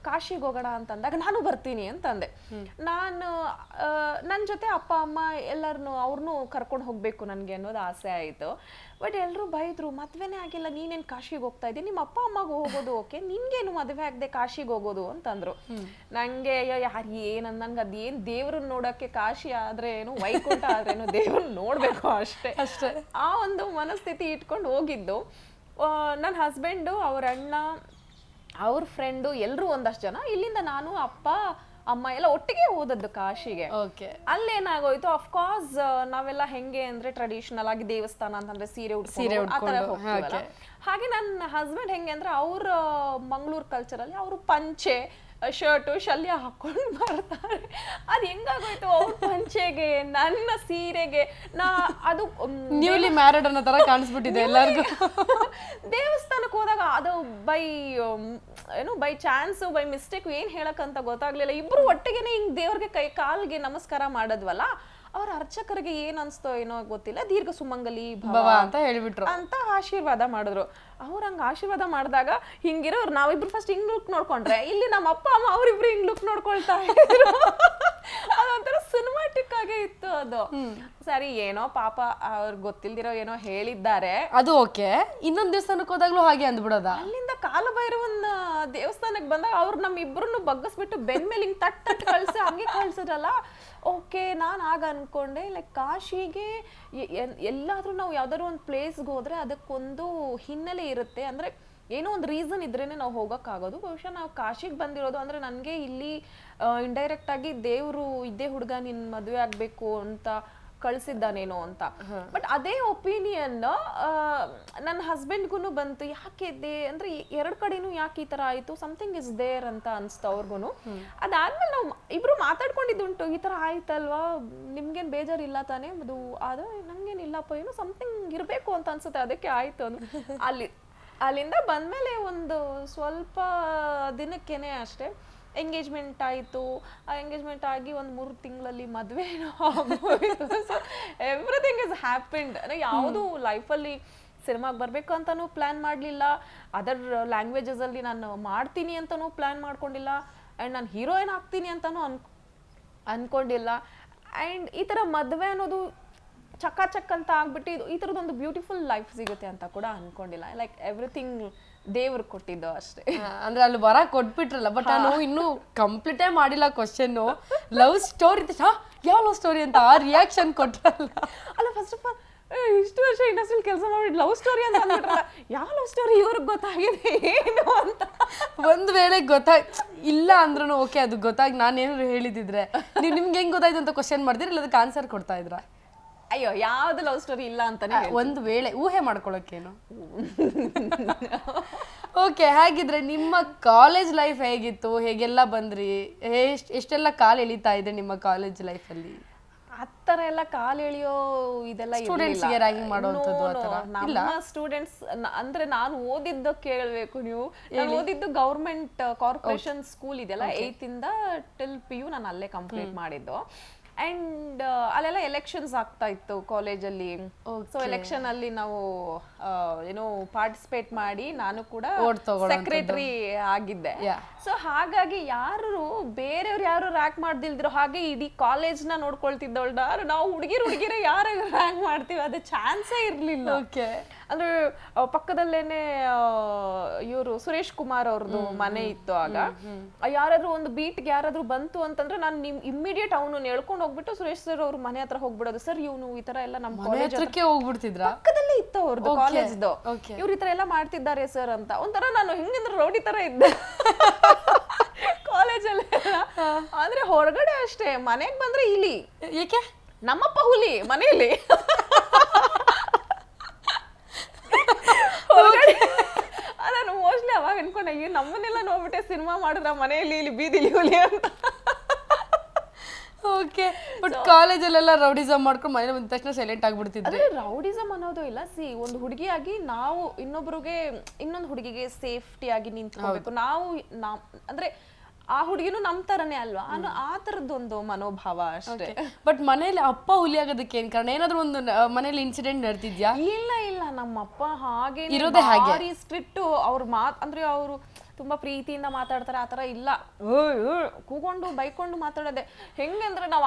ಕಾಶಿಗೆ ಹೋಗೋಣ ಅಂತಂದಾಗ ನಾನು ಬರ್ತೀನಿ ಅಂತಂದೆ. ನಾನು ನನ್ನ ಜೊತೆ ಅಪ್ಪ ಅಮ್ಮ ಎಲ್ಲರನ್ನು ಅವ್ರನ್ನೂ ಕರ್ಕೊಂಡು ಹೋಗ್ಬೇಕು ನನ್ಗೆ ಅನ್ನೋದು ಆಸೆ ಆಯ್ತು. ಬಟ್ ಎಲ್ರು ಬೈದ್ರು, ಮದ್ವೆನೇ ಆಗಿಲ್ಲ, ನೀನೇನ್ ಕಾಶಿಗೆ ಹೋಗ್ತಾ ಇದ್ದೆ, ನಿಮ್ಮ ಅಪ್ಪ ಅಮ್ಮಗೂ ಹೋಗೋದು ಓಕೆ, ನಿನ್ಗೇನು ಮದ್ವೆ ಆಗದೆ ಕಾಶಿಗೆ ಹೋಗೋದು ಅಂತಂದ್ರು. ನಂಗೆ ಯಾರು ಏನಂದಂಗ ಅದೇನ್ ದೇವ್ರನ್ನ ನೋಡಕ್ಕೆ ಕಾಶಿ ಆದ್ರೆ ಏನು, ವೈಕುಂಠ ಆದ್ರೇನು, ದೇವ್ರನ್ನ ನೋಡ್ಬೇಕು ಅಷ್ಟೇ. ಆ ಒಂದು ಮನಸ್ಥಿತಿ ಇಟ್ಕೊಂಡು ಹೋಗಿದ್ದು. ನನ್ನ ಹಸ್ಬೆಂಡು, ಅವ್ರ ಅಣ್ಣ, ಅವ್ರ ಫ್ರೆಂಡು ಎಲ್ರು ಒಂದಷ್ಟು ಜನ, ಇಲ್ಲಿಂದ ನಾನು ಅಪ್ಪ ಅಮ್ಮ ಎಲ್ಲ ಒಟ್ಟಿಗೆ ಹೋದದ್ದು ಕಾಶಿಗೆ. ಅಲ್ಲೇನಾಗೋಯ್ತು, ಅಫ್ಕೋರ್ಸ್ ನಾವೆಲ್ಲ ಹೆಂಗೆ ಅಂದ್ರೆ ಟ್ರೆಡಿಷನಲ್ ಆಗಿ ದೇವಸ್ಥಾನ ಅಂತಂದ್ರೆ ಸೀರೆ ಉಟ್ಕೊಂಡು ಆತರ ಹೋಗ್ತೀವಲ್ಲ. ಹಾಗೆ ನನ್ನ ಹಸ್ಬೆಂಡ್ ಹೆಂಗೆ ಅಂದ್ರೆ ಅವ್ರ ಮಂಗಳೂರು ಕಲ್ಚರಲ್ಲಿ ಅವರು ಪಂಚೆ ಶರ್ಟು ಶಲ್ಯ ಹಾಕೊಂಡು ಬರ್ತಾರೆ. ಅದು ಹೆಂಗಾಗೋಯ್ತು, ಅವ್ರ ಪಂಚೆಗೆ ನನ್ನ ಸೀರೆಗೆ ಅದು ನ್ಯೂಲಿ ಮ್ಯಾರಿಡ್ ಅನ್ನೋ ತರ ಕಾಣಿಸ್ಬಿಟ್ಟಿದೆ ಎಲ್ಲರಿಗೂ. ದೇವಸ್ಥಾನಕ್ಕೆ ಹೋದಾಗ ಅದು ಬೈ ಚಾನ್ಸ್ ಬೈ ಮಿಸ್ಟೇಕ್ ಏನ್ ಹೇಳಕ್ಕಂತ ಗೊತ್ತಾಗ್ಲಿಲ್ಲ. ಇಬ್ರು ಒಟ್ಟಿಗೆನೆ ಹಿಂಗ್ ದೇವ್ರಿಗೆ ಕೈ ಕಾಲ್ಗೆ ನಮಸ್ಕಾರ ಮಾಡದ್ವಲ್ಲ, ಅವ್ರ ಅರ್ಚಕರಿಗೆ ಏನ್ ಅನ್ಸ್ತೋ ಏನೋ ಗೊತ್ತಿಲ್ಲ, ದೀರ್ಘ ಸುಮಂಗಲಿ ಭವ ಅಂತ ಹೇಳ್ಬಿಟ್ರು ಅಂತ ಆಶೀರ್ವಾದ ಮಾಡಿದ್ರು. ಅವ್ರ ಹಂಗ ಆಶೀರ್ವಾದ ಮಾಡಿದಾಗ ಹಿಂಗಿರೋರು ನಾವಿಬ್ರು ಫಸ್ಟ್ ಹಿಂಗ್ ಲುಕ್ ನೋಡ್ಕೊಂಡ್ರೆ, ಇಲ್ಲಿ ನಮ್ಮ ಅಪ್ಪ ಅಮ್ಮ ಅವ್ರಿಬ್ರು ಹಿಂಗ್ ಲುಕ್ ನೋಡ್ಕೊಳ್ತಾ ಇದ್ರು. ಅದೊಂಥರ ಸಿನಿಮಾಟಿಕ್ ಆಗೇ ಇತ್ತು ಅದು. ಸರಿ, ಏನೋ ಪಾಪ ಅವ್ರಿಗೆ ಗೊತ್ತಿಲ್ದಿರೋ ಏನೋ ಹೇಳಿದ್ದಾರೆ, ಅದು ಓಕೆ. ಇನ್ನೊಂದ್ ದೇವಸ್ಥಾನಕ್ಕೆ ಹೋದಾಗ್ಲೂ ಹಾಗೆ ಅಂದ್ಬಿಡೋದ. ಅಲ್ಲಿಂದ ಕಾಲಭೈರವನ್ನ ದೇವಸ್ಥಾನಕ್ಕೆ ಬಂದಾಗ ಅವ್ರು ನಮ್ ಇಬ್ರನ್ನು ಬಗ್ಗಿಸ್ಬಿಟ್ಟು ಬೆನ್ ಮೇಲೆ ಹಿಂಗ್ ತಟ್ ಕಳ್ಸಿ ಹಂಗೆ ಕಳ್ಸಿದ್ರಲ್ಲ. ಓಕೆ, ನಾನು ಆಗ ಅನ್ಕೊಂಡೆ ಲೈಕ್ ಕಾಶಿಗೆ ಎಲ್ಲಾದ್ರೂ ನಾವು ಯಾವ್ದಾದ್ರು ಒಂದು ಪ್ಲೇಸ್ಗೆ ಹೋದ್ರೆ ಅದಕ್ಕೊಂದು ಹಿನ್ನೆಲೆ ಇರುತ್ತೆ, ಅಂದ್ರೆ ಏನೋ ಒಂದು ರೀಸನ್ ಇದ್ರೇನೆ ನಾವು ಹೋಗಕ್ಕಾಗೋದು. ಬಹುಶಃ ನಾವು ಕಾಶಿಗೆ ಬಂದಿರೋದು ಅಂದ್ರೆ ನನಗೆ ಇಲ್ಲಿ ಇಂಡೈರೆಕ್ಟ್ ಆಗಿ ದೇವ್ರು ಇದೇ ಹುಡುಗ ನಿನ್ ಮದುವೆ ಆಗ್ಬೇಕು ಅಂತ ಕಳ್ಸಿದ್ದಾನೇನೋ ಅಂತ. ಬಟ್ ಅದೇ ಒಪಿನಿಯನ್ ನನ್ನ ಹಸ್ಬೆಂಡ್ಗೂ ಬಂತು. ಯಾಕೆ ಅಂದ್ರೆ ಎರಡ್ ಕಡೆನೂ ಯಾಕೆ ಈ ತರ ಆಯ್ತು, ಸಮಥಿಂಗ್ ಇಸ್ ದೇರ್ ಅಂತ ಅನ್ಸ್ತು ಅವ್ರಿಗೂ. ಅದಾದ್ಮೇಲೆ ನಾವು ಇಬ್ರು ಮಾತಾಡ್ಕೊಂಡಿದ್ದುಂಟು, ಈ ತರ ಆಯ್ತಲ್ವಾ, ನಿಮ್ಗೇನ್ ಬೇಜಾರಿಲ್ಲ ತಾನೇ, ಅದು ಆದ್ರೆ ನಂಗೇನ್ ಇಲ್ಲಪ್ಪ, ಏನೋ ಸಮಥಿಂಗ್ ಇರ್ಬೇಕು ಅಂತ ಅನ್ಸುತ್ತೆ, ಅದಕ್ಕೆ ಆಯ್ತು ಅಂತ. ಅಲ್ಲಿಂದ ಬಂದ್ಮೇಲೆ ಒಂದು ಸ್ವಲ್ಪ ದಿನಕ್ಕೇನೆ ಅಷ್ಟೇ ಎಂಗೇಜ್ಮೆಂಟ್ ಆಯಿತು. ಆ ಎಂಗೇಜ್ಮೆಂಟ್ ಆಗಿ ಒಂದು 3 ತಿಂಗಳಲ್ಲಿ ಮದುವೆ ಆಗೋಯ್ತು. So everything is happened. ಯಾವುದು ಲೈಫಲ್ಲಿ ಸಿನಿಮಾಗೆ ಬರಬೇಕು ಅಂತಲೂ ಪ್ಲ್ಯಾನ್ ಮಾಡಲಿಲ್ಲ, ಅದರ್ ಲ್ಯಾಂಗ್ವೇಜಸಲ್ಲಿ ನಾನು ಮಾಡ್ತೀನಿ ಅಂತಲೂ ಪ್ಲ್ಯಾನ್ ಮಾಡ್ಕೊಂಡಿಲ್ಲ, ಆ್ಯಂಡ್ ನಾನು ಹೀರೋಯಿನ್ ಆಗ್ತೀನಿ ಅಂತಲೂ ಅನ್ಕೊಂಡಿಲ್ಲ. ಆ್ಯಂಡ್ ಈ ಥರ ಮದುವೆ ಅನ್ನೋದು ಚಕ್ಕ ಅಂತ ಆಗ್ಬಿಟ್ಟು ಈ ಥರದೊಂದು ಬ್ಯೂಟಿಫುಲ್ ಲೈಫ್ ಸಿಗುತ್ತೆ ಅಂತ ಕೂಡ ಅನ್ಕೊಂಡಿಲ್ಲ. ಲೈಕ್ ಎವ್ರಿಥಿಂಗ್ ದೇವ್ರು ಕೊಟ್ಟಿದ್ದು ಅಷ್ಟೇ. ಅಂದ್ರೆ ಅಲ್ಲಿ ವರ ಕೊಟ್ಬಿಟ್ರಲ್ಲ. ಬಟ್ ನಾನು ಇನ್ನೂ ಕಂಪ್ಲೀಟೇ ಮಾಡಿಲ್ಲ ಕ್ವಶನ್. ಲವ್ ಸ್ಟೋರಿ ಯಾವ ಲವ್ ಸ್ಟೋರಿ ಅಂತ ಆ ರಿಯಾಕ್ಷನ್ ಕೊಟ್ರಲ್ಲ. ಅಲ್ಲ, ಫಸ್ಟ್ ಆಫ್ ಆಲ್ ಇಷ್ಟು ವರ್ಷ ಇಂಡಸ್ಟ್ರಿಯಲ್ಲಿ ಕೆಲಸ ಮಾಡ್ಬಿಟ್ಟು ಲವ್ ಸ್ಟೋರಿ ಅಂತ ಅಂದ್ಬಿಟ್ರಲ್ಲ. ಯಾವ ಲವ್ ಸ್ಟೋರಿ ಇವ್ರಿಗೆ ಗೊತ್ತಾಗಿದೆ ಏನು ಅಂತ. ಒಂದ್ ವೇಳೆ ಇಲ್ಲ ಅಂದ್ರೂ ಓಕೆ, ಅದು ಗೊತ್ತಾಗಿ ನಾನೇನಾದ್ರು ಹೇಳಿದಿದ್ರೆ ನಿಮ್ಗೆ ಹೆಂಗ್ ಗೊತ್ತಾಯ್ತು ಅಂತ ಕ್ವಶನ್ ಮಾಡ್ತೀರಿ, ಇಲ್ಲ ಅದಕ್ಕೆ ಆನ್ಸರ್ ಕೊಡ್ತಾ ಇದ್ರ? ಅಯ್ಯೋ, ಯಾವ್ದು ಲವ್ ಸ್ಟೋರಿ ಇಲ್ಲ ಅಂತಾನೆ. ಒಂದ್ ವೇಳೆ ಊಹೆ ಮಾಡ್ಕೊಳಕ್ಕೇನು. ಓಕೆ, ಹಾಗಿದ್ರೆ ನಿಮ್ಮ ಕಾಲೇಜ್ ಲೈಫ್ ಹೇಗಿತ್ತು, ಹೇಗೆಲ್ಲ ಬಂದ್ರಿ, ಎಷ್ಟೆಲ್ಲ ಕಾಲ್ ಎಳಿತಾ ಇದೆ ನಿಮ್ಮ ಕಾಲೇಜ್ ಲೈಫ್ ಅಲ್ಲಿ? ಆತರ ಎಲ್ಲ ಕಾಲ್ ಎಳಿಯೋ ಇದೆಲ್ಲ ಸ್ಟೂಡೆಂಟ್ಸ್ಗೆ ರ್ಯಾಗಿಂಗ್ ಮಾಡೋವಂಥದ್ದು ಆತರ ಇಲ್ಲ. ನಮ್ಮ ಸ್ಟೂಡೆಂಟ್ಸ್ ಅಂದ್ರೆ ನಾನು ಓದಿದ್ದು ಕೇಳಬೇಕು ನೀವು. ನಾನು ಓದಿದ್ದು ಗೌರ್ಮೆಂಟ್ ಕಾರ್ಪೊರೇಷನ್ ಸ್ಕೂಲ್ ಇದೆಯಲ್ಲ, 8th ಇಂದ till PU ನಾನು ಅಲ್ಲೇ ಕಂಪ್ಲೀಟ್ ಮಾಡಿದ್ದು. ಅಂಡ್ ಅಲ್ಲೆಲ್ಲ ಎಲೆಕ್ಷನ್ಸ್ ಆಗ್ತಾ ಇತ್ತು ಕಾಲೇಜಲ್ಲಿ. ಸೊ ಎಲೆಕ್ಷನ್ ಅಲ್ಲಿ ನಾವು ಏನೋ ಪಾರ್ಟಿಸಿಪೇಟ್ ಮಾಡಿ ನಾನು ಕೂಡ ಸೆಕ್ರೆಟರಿ ಆಗಿದ್ದೆ. ಸೊ ಹಾಗಾಗಿ ಯಾರು ಬೇರೆಯವ್ರು ಯಾರು ರ್ಯಾಂಕ್ ಮಾಡ್ದಿಲ್ದಿರೋ ಹಾಗೆ ಇಡೀ ಕಾಲೇಜ್ ನ ನೋಡ್ಕೊಳ್ತಿದ್ದವಳು ನಾವು ಹುಡುಗಿರೇ ಯಾರು ರ್ಯಾಂಕ್ ಮಾಡ್ತೀವಿ ಅದು ಚಾನ್ಸೇ ಇರ್ಲಿಲ್ಲ. ಅಂದ್ರೆ ಪಕ್ಕದಲ್ಲೇನೆ ಇವರು ಸುರೇಶ್ ಕುಮಾರ್ ಅವ್ರದ್ದು ಮನೆ ಇತ್ತು. ಆಗ ಯಾರಾದ್ರೂ ಒಂದು ಬೀಟ್ಗೆ ಯಾರಾದ್ರೂ ಬಂತು ಅಂತಂದ್ರೆ ನಾನು ಇಮ್ಮಿಡಿಯೇಟ್ ಅವನು ಹೇಳ್ಕೊಂಡು ಹೋಗ್ಬಿಟ್ಟು ಸುರೇಶ್ ಸರ್ ಅವ್ರ ಮನೆ ಹತ್ರ ಹೋಗ್ಬಿಡೋದು. ಸರ್ ಇವನು ಈ ತರ ಎಲ್ಲ ನಮ್ಮ ಕಾಲೇಜ್ ಹೋಗ್ಬಿಡ್ತಿದ್ರ, ಪಕ್ಕದಲ್ಲೇ ಇತ್ತು ಅವ್ರದ್ದು ಕಾಲೇಜ್ದು. ಇವ್ರು ಈ ತರ ಎಲ್ಲ ಮಾಡ್ತಿದ್ದಾರೆ ಸರ್ ಅಂತ. ಒಂಥರ ನಾನು ಹೆಂಗಂದ್ರೆ ರೌಡಿ ತರ ಇದ್ದೆ ಕಾಲೇಜಲ್ಲಿ. ಅಂದ್ರೆ ಹೊರಗಡೆ ಅಷ್ಟೇ, ಮನೆಗ್ ಬಂದ್ರೆ ಇಲ್ಲಿ ಏಕೆ ನಮ್ಮಪ್ಪ ಹುಲಿ ಮನೆಯಲ್ಲಿ. ನಾನು ಸಿನಿಮಾ ಮಾಡಿದ್ರ ಮನೆಯಲ್ಲಿ ಇಲ್ಲಿ ಬೀದಿಲಿ ಹುಲಿ ಅಂತ. ಓಕೆ, ಬಟ್ ಕಾಲೇಜಲ್ಲೆಲ್ಲ ರೌಡಿಸಮ್ ಮಾಡ್ಕೊಂಡು ಮನೇಲಿ ಬಂದ ತಕ್ಷಣ ಸೈಲೆಂಟ್ ಆಗ್ಬಿಡ್ತಿದ್ರೆ. ರೌಡಿಸಮ್ ಅನ್ನೋದು ಇಲ್ಲ. ಒಂದು ಹುಡುಗಿಯಾಗಿ ನಾವು ಇನ್ನೊಂದು ಹುಡುಗಿಗೆ ಸೇಫ್ಟಿಯಾಗಿ ನಿಂತ್ಕೋಬೇಕು. ಅಂದ್ರೆ ಆ ಹುಡುಗಿನೂ ನಮ್ ತರನೇ ಅಲ್ವಾ ಅನ್ನೋ ಆ ತರದೊಂದು ಮನೋಭಾವ ಅಷ್ಟೇ. ಬಟ್ ಮನೇಲಿ ಅಪ್ಪ ಹುಲಿ ಆಗೋದಕ್ಕೆ ಏನ್ ಕಾರಣ? ಏನಾದ್ರು ಒಂದು ಮನೇಲಿ ಇನ್ಸಿಡೆಂಟ್ ನಡೆದಿದ್ಯಾ? ಇಲ್ಲ, ನಮ್ಮಪ್ಪ ಹಾಗೆ ಇರೋದೇ ಹಾಗೆ ಸ್ಟ್ರಿಕ್ಟ್. ಅವ್ರ ಅಂದ್ರೆ ಅವರು ತುಂಬಾ ಪ್ರೀತಿಯಿಂದ ಮಾತಾಡ್ತಾರೆ, ಆತರ ಇಲ್ಲ. ಕೂಗೊಂಡು ಬೈಕೊಂಡು ಮಾತಾಡೋದೆ. ಹೆಂಗಂದ್ರೆ ನಾವು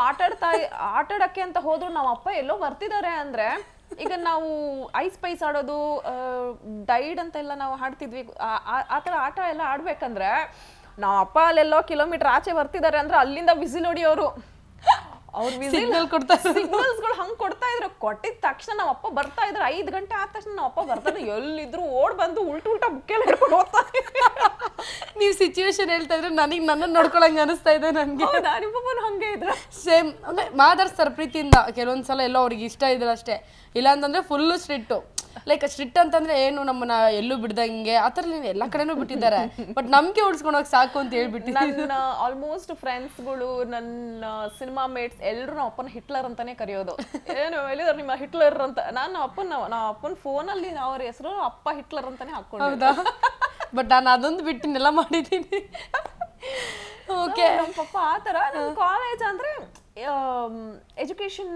ಆಟಾಡಕ್ಕೆ ಅಂತ ಹೋದ್ರು ನಮ್ಮ ಅಪ್ಪ ಎಲ್ಲೋ ಬರ್ತಿದ್ದಾರೆ ಅಂದ್ರೆ, ಈಗ ನಾವು ಐಸ್ ಪೈಸ್ ಆಡೋದು, ಡೈಡ್ ಅಂತ ಎಲ್ಲ ನಾವು ಆಡ್ತಿದ್ವಿ. ಆತರ ಆಟ ಎಲ್ಲ ಆಡ್ಬೇಕಂದ್ರೆ ನಾವ್ ಅಪ್ಪ ಅಲ್ಲೆಲ್ಲೋ ಕಿಲೋಮೀಟರ್ ಆಚೆ ಬರ್ತಿದ್ದಾರೆ ಅಂದ್ರೆ ಅಲ್ಲಿಂದ ವಿಸಿಲ್ ಹೊಡಿಯೋರು. ಅವ್ರು ಸಿಗ್ನಲ್ಸ್ಗಳು ಹಂಗ್ ಕೊಡ್ತಾ ಇದ್ರು. ಕೊಟ್ಟಿದ ತಕ್ಷಣ ನಾವ್ ಅಪ್ಪ ಬರ್ತಾ ಇದ್ರು. 5 ಗಂಟೆ ಆದ ತಕ್ಷಣ ನಾವ್ ಅಪ್ಪ ಬರ್ತಾರೆ. ಎಲ್ಲಿದ್ರು ಓಡ್ ಬಂದು ಉಲ್ಟಾ ಬುಕ್ಕೆಲ್ಲ ಹಿಡ್ಕೊಂಡು ಹೋಗ್ತಾ. ನೀವು ಸಿಚುವೇಶನ್ ಹೇಳ್ತಾ ಇದ್ರೆ ನನ್ನನ್ನು ನೋಡ್ಕೊಳಂಗ ಅನಿಸ್ತಾ ಇದೆ ನನ್ಗೆ. ನಿಮ್ಮಪ್ಪನ ಹಂಗೆ ಇದ್ರ ಸೇಮ್. ಅಂದ್ರೆ ಮಾತಾಡ್ಸ್ತಾರೆ ಪ್ರೀತಿಯಿಂದ. ಕೆಲವೊಂದ್ಸಲ ಎಲ್ಲೋ ಅವ್ರಿಗೆ ಇಷ್ಟ ಇದ್ರೆ ಅಷ್ಟೇ, ಇಲ್ಲ ಅಂತಂದ್ರೆ ಫುಲ್ಲು ಸ್ಟ್ರಿಕ್ಟು. ಲೈಕ್ ಸ್ಟ್ರಿಕ್ಟ್ ಅಂತಂದ್ರೆ ಏನು, ನಮ್ಮನ್ನ ಎಲ್ಲೂ ಬಿಡ್ದಂಗೆ ಆ ಥರ ಎಲ್ಲ ಕಡೆನೂ ಬಿಟ್ಟಿದ್ದಾರೆ. ಬಟ್ ನಂಬಿಕೆ ಉಳಿಸ್ಕೊಂಡೋಗಿ ಸಾಕು ಅಂತ ಹೇಳ್ಬಿಟ್ಟು ನನ್ನ ಆಲ್ಮೋಸ್ಟ್ ಫ್ರೆಂಡ್ಸ್ಗಳು, ನನ್ನ ಸಿನಿಮಾ ಮೇಟ್ಸ್ ಎಲ್ಲರೂ ನಮ್ಮ ಅಪ್ಪನ ಹಿಟ್ಲರ್ ಅಂತಾನೆ ಕರೆಯೋದು. ಏನು ಹೇಳಿದ್ರು ನಿಮ್ಮ ಹಿಟ್ಲರ್ ಅಂತ. ನಾನು ಅಪ್ಪನ ಫೋನಲ್ಲಿ ಅವ್ರ ಹೆಸರು ಅಪ್ಪ ಹಿಟ್ಲರ್ ಅಂತಾನೆ ಹಾಕೊಂಡು. ಹೌದಾ? ಬಟ್ ನಾನು ಅದೊಂದು ಬಿಟ್ಟಿನೆಲ್ಲ ಮಾಡಿದ್ದೀನಿ. ಓಕೆ, ನಮ್ಮ ಪಪ್ಪ ಆ ಥರ. ನಮ್ಮ ಕಾಲೇಜ್ ಅಂದ್ರೆ ಎಜುಕೇಶನ್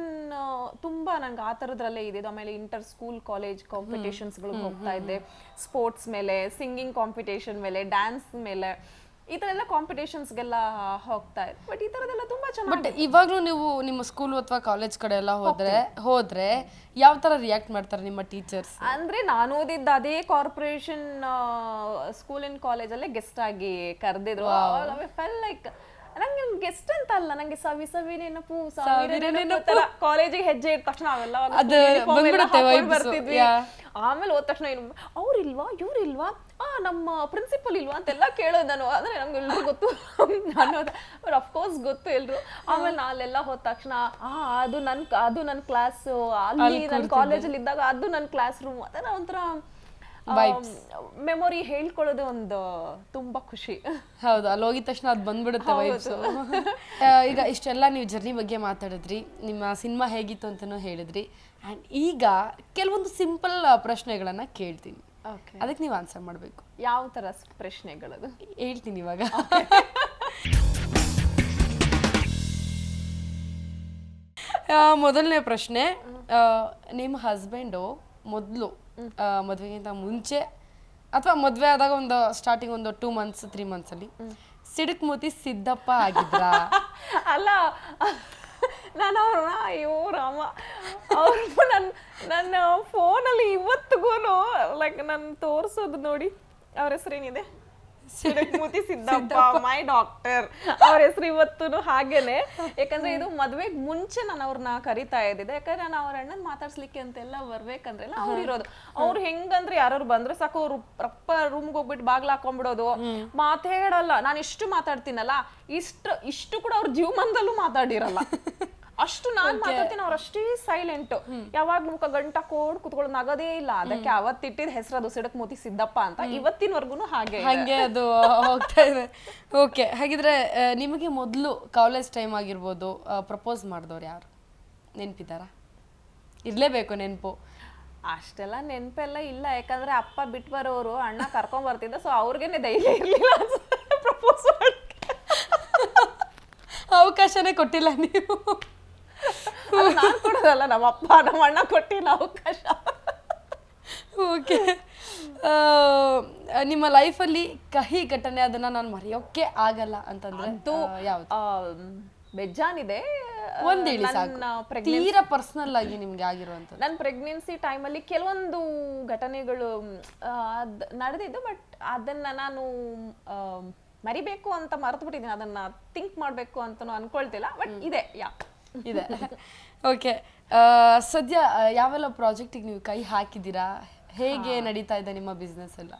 ತುಂಬಾ ನಂಗೆ ಆ ಥರದ್ರಲ್ಲೇ ಇದೆ. ಆಮೇಲೆ ಇಂಟರ್ ಸ್ಕೂಲ್ ಕಾಲೇಜ್ ಕಾಂಪಿಟೇಷನ್ಸ್ಗಳಿಗೆ ಹೋಗ್ತಾ ಇದ್ದೆ. ಸ್ಪೋರ್ಟ್ಸ್ ಮೇಲೆ, ಸಿಂಗಿಂಗ್ ಕಾಂಪಿಟೇಷನ್ ಮೇಲೆ, ಡ್ಯಾನ್ಸ್ ಮೇಲೆ, ಈ ಥರ ಎಲ್ಲ ಕಾಂಪಿಟೇಷನ್ಸ್ಗೆಲ್ಲ ಹೋಗ್ತಾ ಇದ್ದೆ. ಬಟ್ ಈ ಥರದ್ದೆಲ್ಲ ತುಂಬಾ ಚೆನ್ನಾಗಿ. ಬಟ್ ಇವಾಗಲೂ ನೀವು ನಿಮ್ಮ ಸ್ಕೂಲ್ ಅಥವಾ ಕಾಲೇಜ್ ಕಡೆ ಎಲ್ಲ ಹೋದ್ರೆ ಯಾವ ಥರ ರಿಯಾಕ್ಟ್ ಮಾಡ್ತಾರೆ ನಿಮ್ಮ ಟೀಚರ್ಸ್? ಅಂದ್ರೆ ನಾನು ಓದಿದ್ದ ಅದೇ ಕಾರ್ಪೊರೇಷನ್ ಸ್ಕೂಲ್ ಅಂಡ್ ಕಾಲೇಜಲ್ಲೇ ಗೆಸ್ಟ್ ಆಗಿ ಕರೆದಿದ್ರು. ಫೆಲ್ ಲೈಕ್ ನಂಗೆ ಗೆಸ್ಟ್ ಅಂತ ಅಲ್ಲ, ನಂಗೆ ಸವಿ ನೆನಪು, ಕಾಲೇಜಿಗೆ ಹೆಜ್ಜೆ ಇಟ್ಟ ತಕ್ಷಣ ಅವೆಲ್ಲ ಬರ್ತಿದ್ವಿ. ಆಮೇಲೆ ಹೋದ ತಕ್ಷಣ ಏನು ಅವ್ರಿಲ್ವಾ ಇವ್ರಿಲ್ವಾ ನಮ್ಮ ಪ್ರಿನ್ಸಿಪಲ್ ಇಲ್ವಾ ಅಂತೆಲ್ಲ ಕೇಳೋದು ನಾನು. ಅಂದ್ರೆ ನಮ್ಗೆ ಎಲ್ರು ಗೊತ್ತು ಅನ್ನೋದು. ಅಫ್ಕೋರ್ಸ್ ಗೊತ್ತು ಎಲ್ರು. ಆಮೇಲೆ ನಾಲೆಲ್ಲ ಹೋದ ತಕ್ಷಣ ಅದು ನನ್ನ ಕ್ಲಾಸ್, ಅಲ್ಲಿ ನನ್ನ ಕಾಲೇಜಲ್ಲಿ ಇದ್ದಾಗ ಅದು ನನ್ನ ಕ್ಲಾಸ್ ರೂಮ್. ಅದರ ಒಂಥರ ಮೆಮೊರಿ ಹೇಳ್ಕೊಳ್ಳೋದು ಒಂದು ತುಂಬಾ ಖುಷಿ. ಹೌದು, ಅಲ್ಲಿ ಹೋಗಿದ ತಕ್ಷಣ ಅದು ಬಂದ್ಬಿಡುತ್ತೆ ವೈಬ್ಸ್. ಈಗ ಇಷ್ಟೆಲ್ಲ ನೀವು ಜರ್ನಿ ಬಗ್ಗೆ ಮಾತಾಡಿದ್ರಿ, ನಿಮ್ಮ ಸಿನಿಮಾ ಹೇಗಿತ್ತು ಅಂತಲೂ ಹೇಳಿದ್ರಿ. ಆ್ಯಂಡ್ ಈಗ ಕೆಲವೊಂದು ಸಿಂಪಲ್ ಪ್ರಶ್ನೆಗಳನ್ನ ಕೇಳ್ತೀನಿ, ಅದಕ್ಕೆ ನೀವು ಆನ್ಸರ್ ಮಾಡಬೇಕು. ಯಾವ ಥರ ಪ್ರಶ್ನೆಗಳದು ಹೇಳ್ತೀನಿ ಇವಾಗ. ಮೊದಲನೇ ಪ್ರಶ್ನೆ, ನಿಮ್ಮ ಹಸ್ಬೆಂಡು ಮೊದಲು ಮದುವೆಗಿಂತ ಮುಂಚೆ ಅಥವಾ ಮದುವೆ ಆದಾಗ ಒಂದು ಸ್ಟಾರ್ಟಿಂಗ್ ಒಂದು 2 months 3 months ಅಲ್ಲಿ ಸಿಡಕ್ ಮೂತಿ ಸಿದ್ದಪ್ಪ ಆಗಿದ್ರಾ? ಅಲ್ಲ, ನಾನು ಅವ್ರನ್ನ ಅಯ್ಯೋ ರಾಮ ಅವ್ರು ನನ್ನ ಫೋನಲ್ಲಿ ಇವತ್ತಿಗೂ ಲೈಕ್ ನಾನು ತೋರಿಸೋದು ನೋಡಿ. ಅವ್ರ ಹೆಸರೇನಿದೆ? ಸಿಡಕ್ಮೂತಿ ಸಿದ್ದಪ್ಪ, ಮೈ ಡಾಕ್ಟರ್. ಅವ್ರ ಹೆಸರು ಇವತ್ತು ಹಾಗೇನೆ. ಯಾಕಂದ್ರೆ ಇದು ಮದ್ವೆಗ್ ಮುಂಚೆ ನಾನು ಅವ್ರನ್ನ ಕರಿತಾ ಇದ್ದಿದ್ದೆ. ಯಾಕಂದ್ರೆ ನಾನು ಅವ್ರ ಅಣ್ಣನ್ ಮಾತಾಡ್ಸ್ಲಿಕ್ಕೆ ಅಂತೆಲ್ಲ ಬರ್ಬೇಕಂದ್ರೆಲ್ಲ ಅವ್ರು ಇರೋದು. ಅವ್ರು ಹೆಂಗಂದ್ರೆ ಯಾರು ಬಂದ್ರೆ ಸಾಕು, ಅವ್ರು ರಪ್ಪ ರೂಮ್ಗೆ ಹೋಗ್ಬಿಟ್ಟು ಬಾಗ್ಲ ಹಾಕೊಂಡ್ಬಿಡೋದು, ಮಾತೇ ಹೇಳಲ್ಲ. ನಾನು ಇಷ್ಟು ಮಾತಾಡ್ತೀನಲ್ಲ, ಇಷ್ಟು ಕೂಡ ಅವ್ರ ಜೀವಮಾನದಲ್ಲೂ ಮಾತಾಡಿರಲ್ಲ. ಅಷ್ಟು ನಾನ್ ಮಾತಾಡ್ತೀನಿ, ಅವ್ರ ಅಷ್ಟೇ ಸೈಲೆಂಟ್. ಯಾವಾಗ ಮುಖ ಗಂಟ ಕೋಡ್ ಕುತ್ಕೊಳ್ಳೋದು, ನಗದೇ ಇಲ್ಲ. ಅದಕ್ಕೆ ಅವತ್ತಿಟ್ಟಿದ ಹೆಸರು ಅದು ಸಿಡಕ್ ಮೂತಿ ಸಿದ್ದಪ್ಪ ಅಂತ. ಇವತ್ತಿನವರ್ಗುನು ಹಾಗೆ ಅದು ಹೋಗ್ತಾ ಇದೆ. ಓಕೆ, ಹಾಗಿದ್ರೆ ನಿಮಗೆ ಮೊದಲು ಕಾಲೇಜ್ ಟೈಮ್ ಆಗಿರ್ಬೋದು ಪ್ರಪೋಸ್ ಮಾಡಿದವ್ರು ಯಾರು ನೆನ್ಪಿದಾರ? ಇರ್ಲೇಬೇಕು ನೆನಪು. ಅಷ್ಟೆಲ್ಲ ನೆನಪೆಲ್ಲ ಇಲ್ಲ, ಯಾಕಂದ್ರೆ ಅಪ್ಪ ಬಿಟ್ಟು ಬರೋರು, ಅಣ್ಣ ಕರ್ಕೊಂಡ್ ಬರ್ತಿದ್ದ. ಸೊ ಅವ್ರಿಗೇನೆ ಧೈರ್ಯ ಇರ್ಲಿಲ್ಲ ಪ್ರಪೋಸ್ ಮಾಡಕ್ಕೆ. ಅವಕಾಶನೇ ಕೊಟ್ಟಿಲ್ಲ ನೀವು. ನಾನ್ ಕೊಡೋದಲ್ಲ, ನಮ್ಮ ಅಪ್ಪ ನಮ್ಮ ಅಣ್ಣ ಕೊಟ್ಟಿಲ್ಲ ಅವಕಾಶ. ಓಕೆ, ನಿಮ್ಮ ಲೈಫಲ್ಲಿ ಕಹಿ ಘಟನೆ ಅದನ್ನ ನಾನು ಮರೆಯೋಕೆ ಆಗಲ್ಲ ಅಂತಂದ್ರೆ ಯಾವ್ದು? ಬೆಜ್ಜಾನಿದೆ. ತೀರಾ ಪರ್ಸನಲ್ ಆಗಿ ನಿಮ್ಗೆ ಆಗಿರುವಂತ. ನನ್ನ ಪ್ರೆಗ್ನೆನ್ಸಿ ಟೈಮಲ್ಲಿ ಕೆಲವೊಂದು ಘಟನೆಗಳು ನಡೆದಿದ್ದು. ಬಟ್ ಅದನ್ನ ನಾನು ಮರಿಬೇಕು ಅಂತ ಮರೆತು ಬಿಟ್ಟಿದ್ದೀನಿ. ಅದನ್ನ ಥಿಂಕ್ ಮಾಡ್ಬೇಕು ಅಂತ ಅನ್ಕೊಳ್ತಿಲ್ಲ. ಬಟ್ ಇದೆ ಇದೆ. ಓಕೆ, ಸದ್ಯ ಯಾವೆಲ್ಲ ಪ್ರಾಜೆಕ್ಟಿಗೆ ನೀವು ಕೈ ಹಾಕಿದ್ದೀರಾ? ಹೇಗೆ ನಡೀತಾ ಇದೆ ನಿಮ್ಮ ಬಿಸ್ನೆಸ್ ಎಲ್ಲ?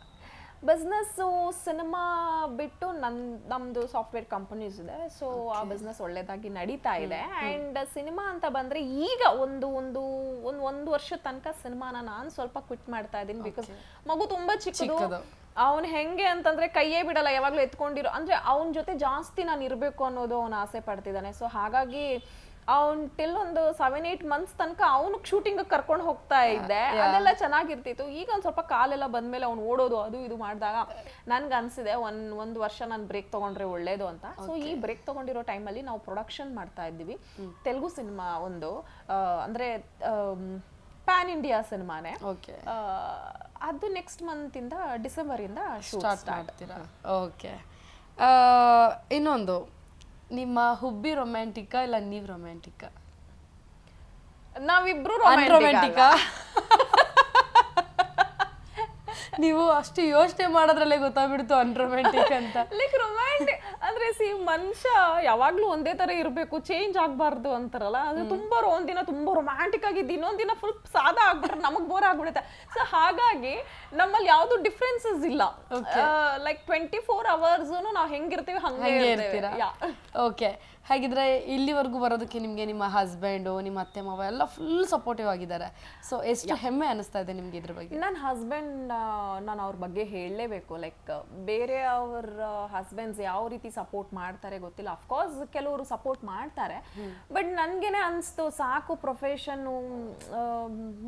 ಬಿಸ್ನೆಸ್ಸು ಸಿನಿಮಾ ಬಿಟ್ಟು ನಮ್ದು ಸಾಫ್ಟ್ವೇರ್ ಕಂಪನೀಸ್ ಇದೆ. ಸೊ ಆ ಬಿಸ್ನೆಸ್ ಒಳ್ಳೇದಾಗಿ ನಡೀತಾ ಇದೆ. ಆ್ಯಂಡ್ ಸಿನಿಮಾ ಅಂತ ಬಂದರೆ ಈಗ ಒಂದು ವರ್ಷದ ತನಕ ಸಿನಿಮಾನ ನಾನು ಸ್ವಲ್ಪ ಕ್ವಿಟ್ ಮಾಡ್ತಾ ಇದ್ದೀನಿ. ಬಿಕಾಸ್ ಮಗು ತುಂಬ ಚಿಕ್ಕದು. ಅವನ್ ಹೆಂಗೆ ಅಂತಂದ್ರೆ ಕೈಯೇ ಬಿಡಲ್ಲ, ಯಾವಾಗ್ಲೂ ಎತ್ಕೊಂಡಿರೋ, ಅಂದ್ರೆ ಅವನ ಜೊತೆ ಜಾಸ್ತಿ ನಾನು ಇರ್ಬೇಕು ಅನ್ನೋದು ಅವನ ಆಸೆ ಪಡ್ತಿದ್ದಾನೆ. ಸೊ ಹಾಗಾಗಿ ಅವ್ನ್ ಟಿಲ್ ಒಂದು 7-8 ಮಂತ್ಸ್ ತನಕ ಅವನು ಶೂಟಿಂಗ್ ಕರ್ಕೊಂಡು ಹೋಗ್ತಾ ಇದ್ದೆ, ಅದೆಲ್ಲ ಚೆನ್ನಾಗಿರ್ತಿತ್ತು. ಈಗ ಒಂದ್ ಸ್ವಲ್ಪ ಕಾಲೆಲ್ಲ ಬಂದ್ಮೇಲೆ ಅವ್ನು ಓಡೋದು ಅದು ಇದು ಮಾಡಿದಾಗ ನನ್ಗೆ ಅನ್ಸಿದೆ ಒಂದ್ ವರ್ಷ ನಾನು ಬ್ರೇಕ್ ತಗೊಂಡ್ರೆ ಒಳ್ಳೇದು ಅಂತ. ಸೊ ಈ ಬ್ರೇಕ್ ತಗೊಂಡಿರೋ ಟೈಮಲ್ಲಿ ನಾವು ಪ್ರೊಡಕ್ಷನ್ ಮಾಡ್ತಾ ಇದ್ದೀವಿ ತೆಲುಗು ಸಿನಿಮಾ ಒಂದು, ಅಂದ್ರೆ ಪ್ಯಾನ್ ಇಂಡಿಯಾ ಸಿನಿಮಾನೇ. ಅದು ನೆಕ್ಸ್ಟ್ ಮಂತ್ ಇಂದ ಡಿಸೆಂಬರ್ ಇಂದ ಸ್ಟಾರ್ಟ್ ಮಾಡ್ತೀರಾ? ಓಕೆ. ಇನ್ನೊಂದು, ನಿಮ್ಮ ಹುಬ್ಬಿ ರೊಮ್ಯಾಂಟಿಕಾ ಇಲ್ಲ ನೀವ್ ರೊಮ್ಯಾಂಟಿಕಾ? ನಾವಿಬ್ರು ರೊಮ್ಯಾಂಟಿಕಾ? ನೀವು ಅಷ್ಟು ಯೋಚನೆ ಮಾಡೋದ್ರಲ್ಲೇ ಗೊತ್ತಾಗ್ಬಿಡ್ತು ಅನ್ರೊಮ್ಯಾಂಟಿಕ್ ಅಂತ. ಲೈಕ್ ರೊಮ್ಯಾಂಟಿಕ್ ಅಂದ್ರೆ ಮನುಷ್ಯ ಯಾವಾಗ್ಲೂ ಒಂದೇ ತರ ಇರ್ಬೇಕು, ಚೇಂಜ್ ಆಗ್ಬಾರ್ದು ಅಂತಾರಲ್ಲ, ಅದು ತುಂಬಾ ಒಂದಿನ ತುಂಬಾ ರೊಮ್ಯಾಂಟಿಕ್ ಆಗಿದ್ದು ಇನ್ನೊಂದಿನ ಫುಲ್ ಸಾದಾ ಆಗ್ಬಿಟ್ರೆ ನಮಗ್ ಬೋರ್ ಆಗ್ಬಿಡುತ್ತೆ. ಸೊ ಹಾಗಾಗಿ ನಮ್ಮಲ್ಲಿ ಯಾವ್ದು ಡಿಫ್ರೆನ್ಸಸ್ ಇಲ್ಲ. ಲೈಕ್ 24 hours ನಾವ್ ಹೆಂಗಿರ್ತೀವಿ ಹಂಗೆ ಇರ್ತೀರಾ? ಓಕೆ. ಹಾಗಿದ್ರೆ ಇಲ್ಲಿವರೆಗೂ ಬರೋದಕ್ಕೆ ನಿಮ್ಗೆ ನಿಮ್ಮ ಹಸ್ಬೆಂಡು, ನಿಮ್ಮ ಅತ್ತೆ ಮಾವ ಎಲ್ಲ ಫುಲ್ ಸಪೋರ್ಟಿವ್ ಆಗಿದ್ದಾರೆ. ಸೊ ಎಷ್ಟು ಹೆಮ್ಮೆ ಅನಿಸ್ತಾ ಇದೆ ನಿಮ್ಗೆ ಇದ್ರ ಬಗ್ಗೆ? ನನ್ನ ಹಸ್ಬೆಂಡ್, ನಾನು ಅವ್ರ ಬಗ್ಗೆ ಹೇಳಲೇಬೇಕು. ಲೈಕ್ ಬೇರೆ ಅವ್ರ ಹಸ್ಬೆಂಡ್ಸ್ ಯಾವ ರೀತಿ ಸಪೋರ್ಟ್ ಮಾಡ್ತಾರೆ ಗೊತ್ತಿಲ್ಲ. ಅಫ್ಕೋರ್ಸ್ ಕೆಲವರು ಸಪೋರ್ಟ್ ಮಾಡ್ತಾರೆ, ಬಟ್ ನನ್ಗೇನೆ ಅನಿಸ್ತು ಸಾಕು ಪ್ರೊಫೆಷನ್ನು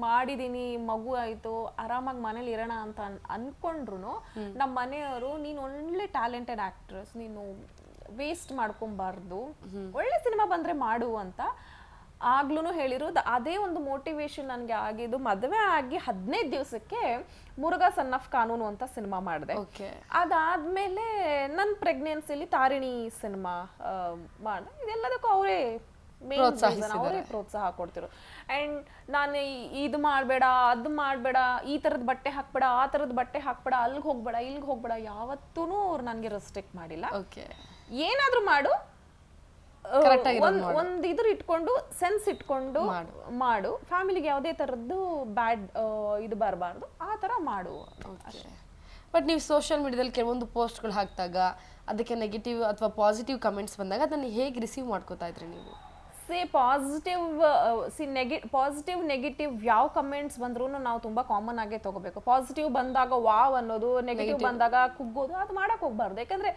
ಮಾಡಿದೀನಿ, ಮಗು ಆಯ್ತು, ಆರಾಮಾಗಿ ಮನೇಲಿ ಇರೋಣ ಅಂತ ಅನ್ಕೊಂಡ್ರು ನಮ್ಮ ಮನೆಯವರು ನೀನು ಒಳ್ಳೆ ಟ್ಯಾಲೆಂಟೆಡ್ ಆಕ್ಟ್ರೆಸ್, ನೀನು ವೇಸ್ಟ್ ಮಾಡ್ಕೊಂಬಾರ್ದು, ಒಳ್ಳೆ ಸಿನಿಮಾ ಬಂದ್ರೆ ಮಾಡು ಅಂತ ಆಗ್ಲೂ ಹೇಳಿರೋದು. ಅದೇ ಒಂದು ಮೋಟಿವೇಶನ್ ನನಗೆ ಆಗಿದ್ದು. ಮದುವೆ ಆಗಿ 15 ದಿವಸಕ್ಕೆ ಮುರುಘಾ ಸನ್ ಆಫ್ ಕಾನೂನು ಅಂತ ಸಿನಿಮಾ ಮಾಡಿದೆ. ಅದಾದ್ಮೇಲೆ ನನ್ನ ಪ್ರೆಗ್ನೆನ್ಸಿಲಿ ತಾರಿಣಿ ಸಿನಿಮಾ ಮಾಡಿದೆ. ಇದೆಲ್ಲದಕ್ಕೂ ಅವರೇ ಅವರೇ ಪ್ರೋತ್ಸಾಹ ಕೊಡ್ತಿರು. ಅಂಡ್ ನಾನು ಇದು ಮಾಡಬೇಡ, ಅದು ಮಾಡಬೇಡ, ಈ ಥರದ ಬಟ್ಟೆ ಹಾಕ್ಬೇಡ, ಆ ಥರದ ಬಟ್ಟೆ ಹಾಕ್ಬೇಡ, ಅಲ್ಲಿಗೆ ಹೋಗ್ಬೇಡ, ಇಲ್ಲಿಗೆ ಹೋಗ್ಬೇಡ, ಯಾವತ್ತೂ ಅವ್ರು ನನಗೆ ರೆಸ್ಟ್ರಿಕ್ಟ್ ಮಾಡಿಲ್ಲ. ಏನಾದ್ರೂ ಮಾಡು, ಒಂದ್ ಇದ್ರ ಇಟ್ಕೊಂಡು ಸೆನ್ಸ್ ಇಟ್ಕೊಂಡು ಮಾಡು, ಫ್ಯಾಮಿಲಿಗೆ ಯಾವುದೇ ತರದ್ದು ಬ್ಯಾಡ್ ಇದು ಬರಬಾರ್ದು, ಆ ತರ ಮಾಡು. ಬಟ್ ನೀವು ಸೋಷಿಯಲ್ ಮೀಡಿಯಾದಲ್ಲಿ ಕೆಲವೊಂದು ಪೋಸ್ಟ್ಗಳು ಹಾಕಿದಾಗ ಅದಕ್ಕೆ ನೆಗೆಟಿವ್ ಅಥವಾ ಪಾಸಿಟಿವ್ ಕಮೆಂಟ್ಸ್ ಬಂದಾಗ ಅದನ್ನ ಹೇಗೆ ರಿಸೀವ್ ಮಾಡ್ಕೋತಾ ಇದ್ರಿ ನೀವು? ಪಾಸಿಟಿವ್ ನೆಗೆಟಿವ್ ಯಾವ ಕಮೆಂಟ್ಸ್ ಬಂದ್ರೂ ನಾವು ತುಂಬಾ ಕಾಮನ್ ಆಗೇ ತಗೋಬೇಕು. ಪಾಸಿಟಿವ್ ಬಂದಾಗ ವಾವ್ ಅನ್ನೋದು, ನೆಗೆಟಿವ್ ಬಂದಾಗ ಕುಗ್ಗೋದು ಅದು ಮಾಡಕ್ ಹೋಗ್ಬಾರ್ದು. ಯಾಕಂದ್ರೆ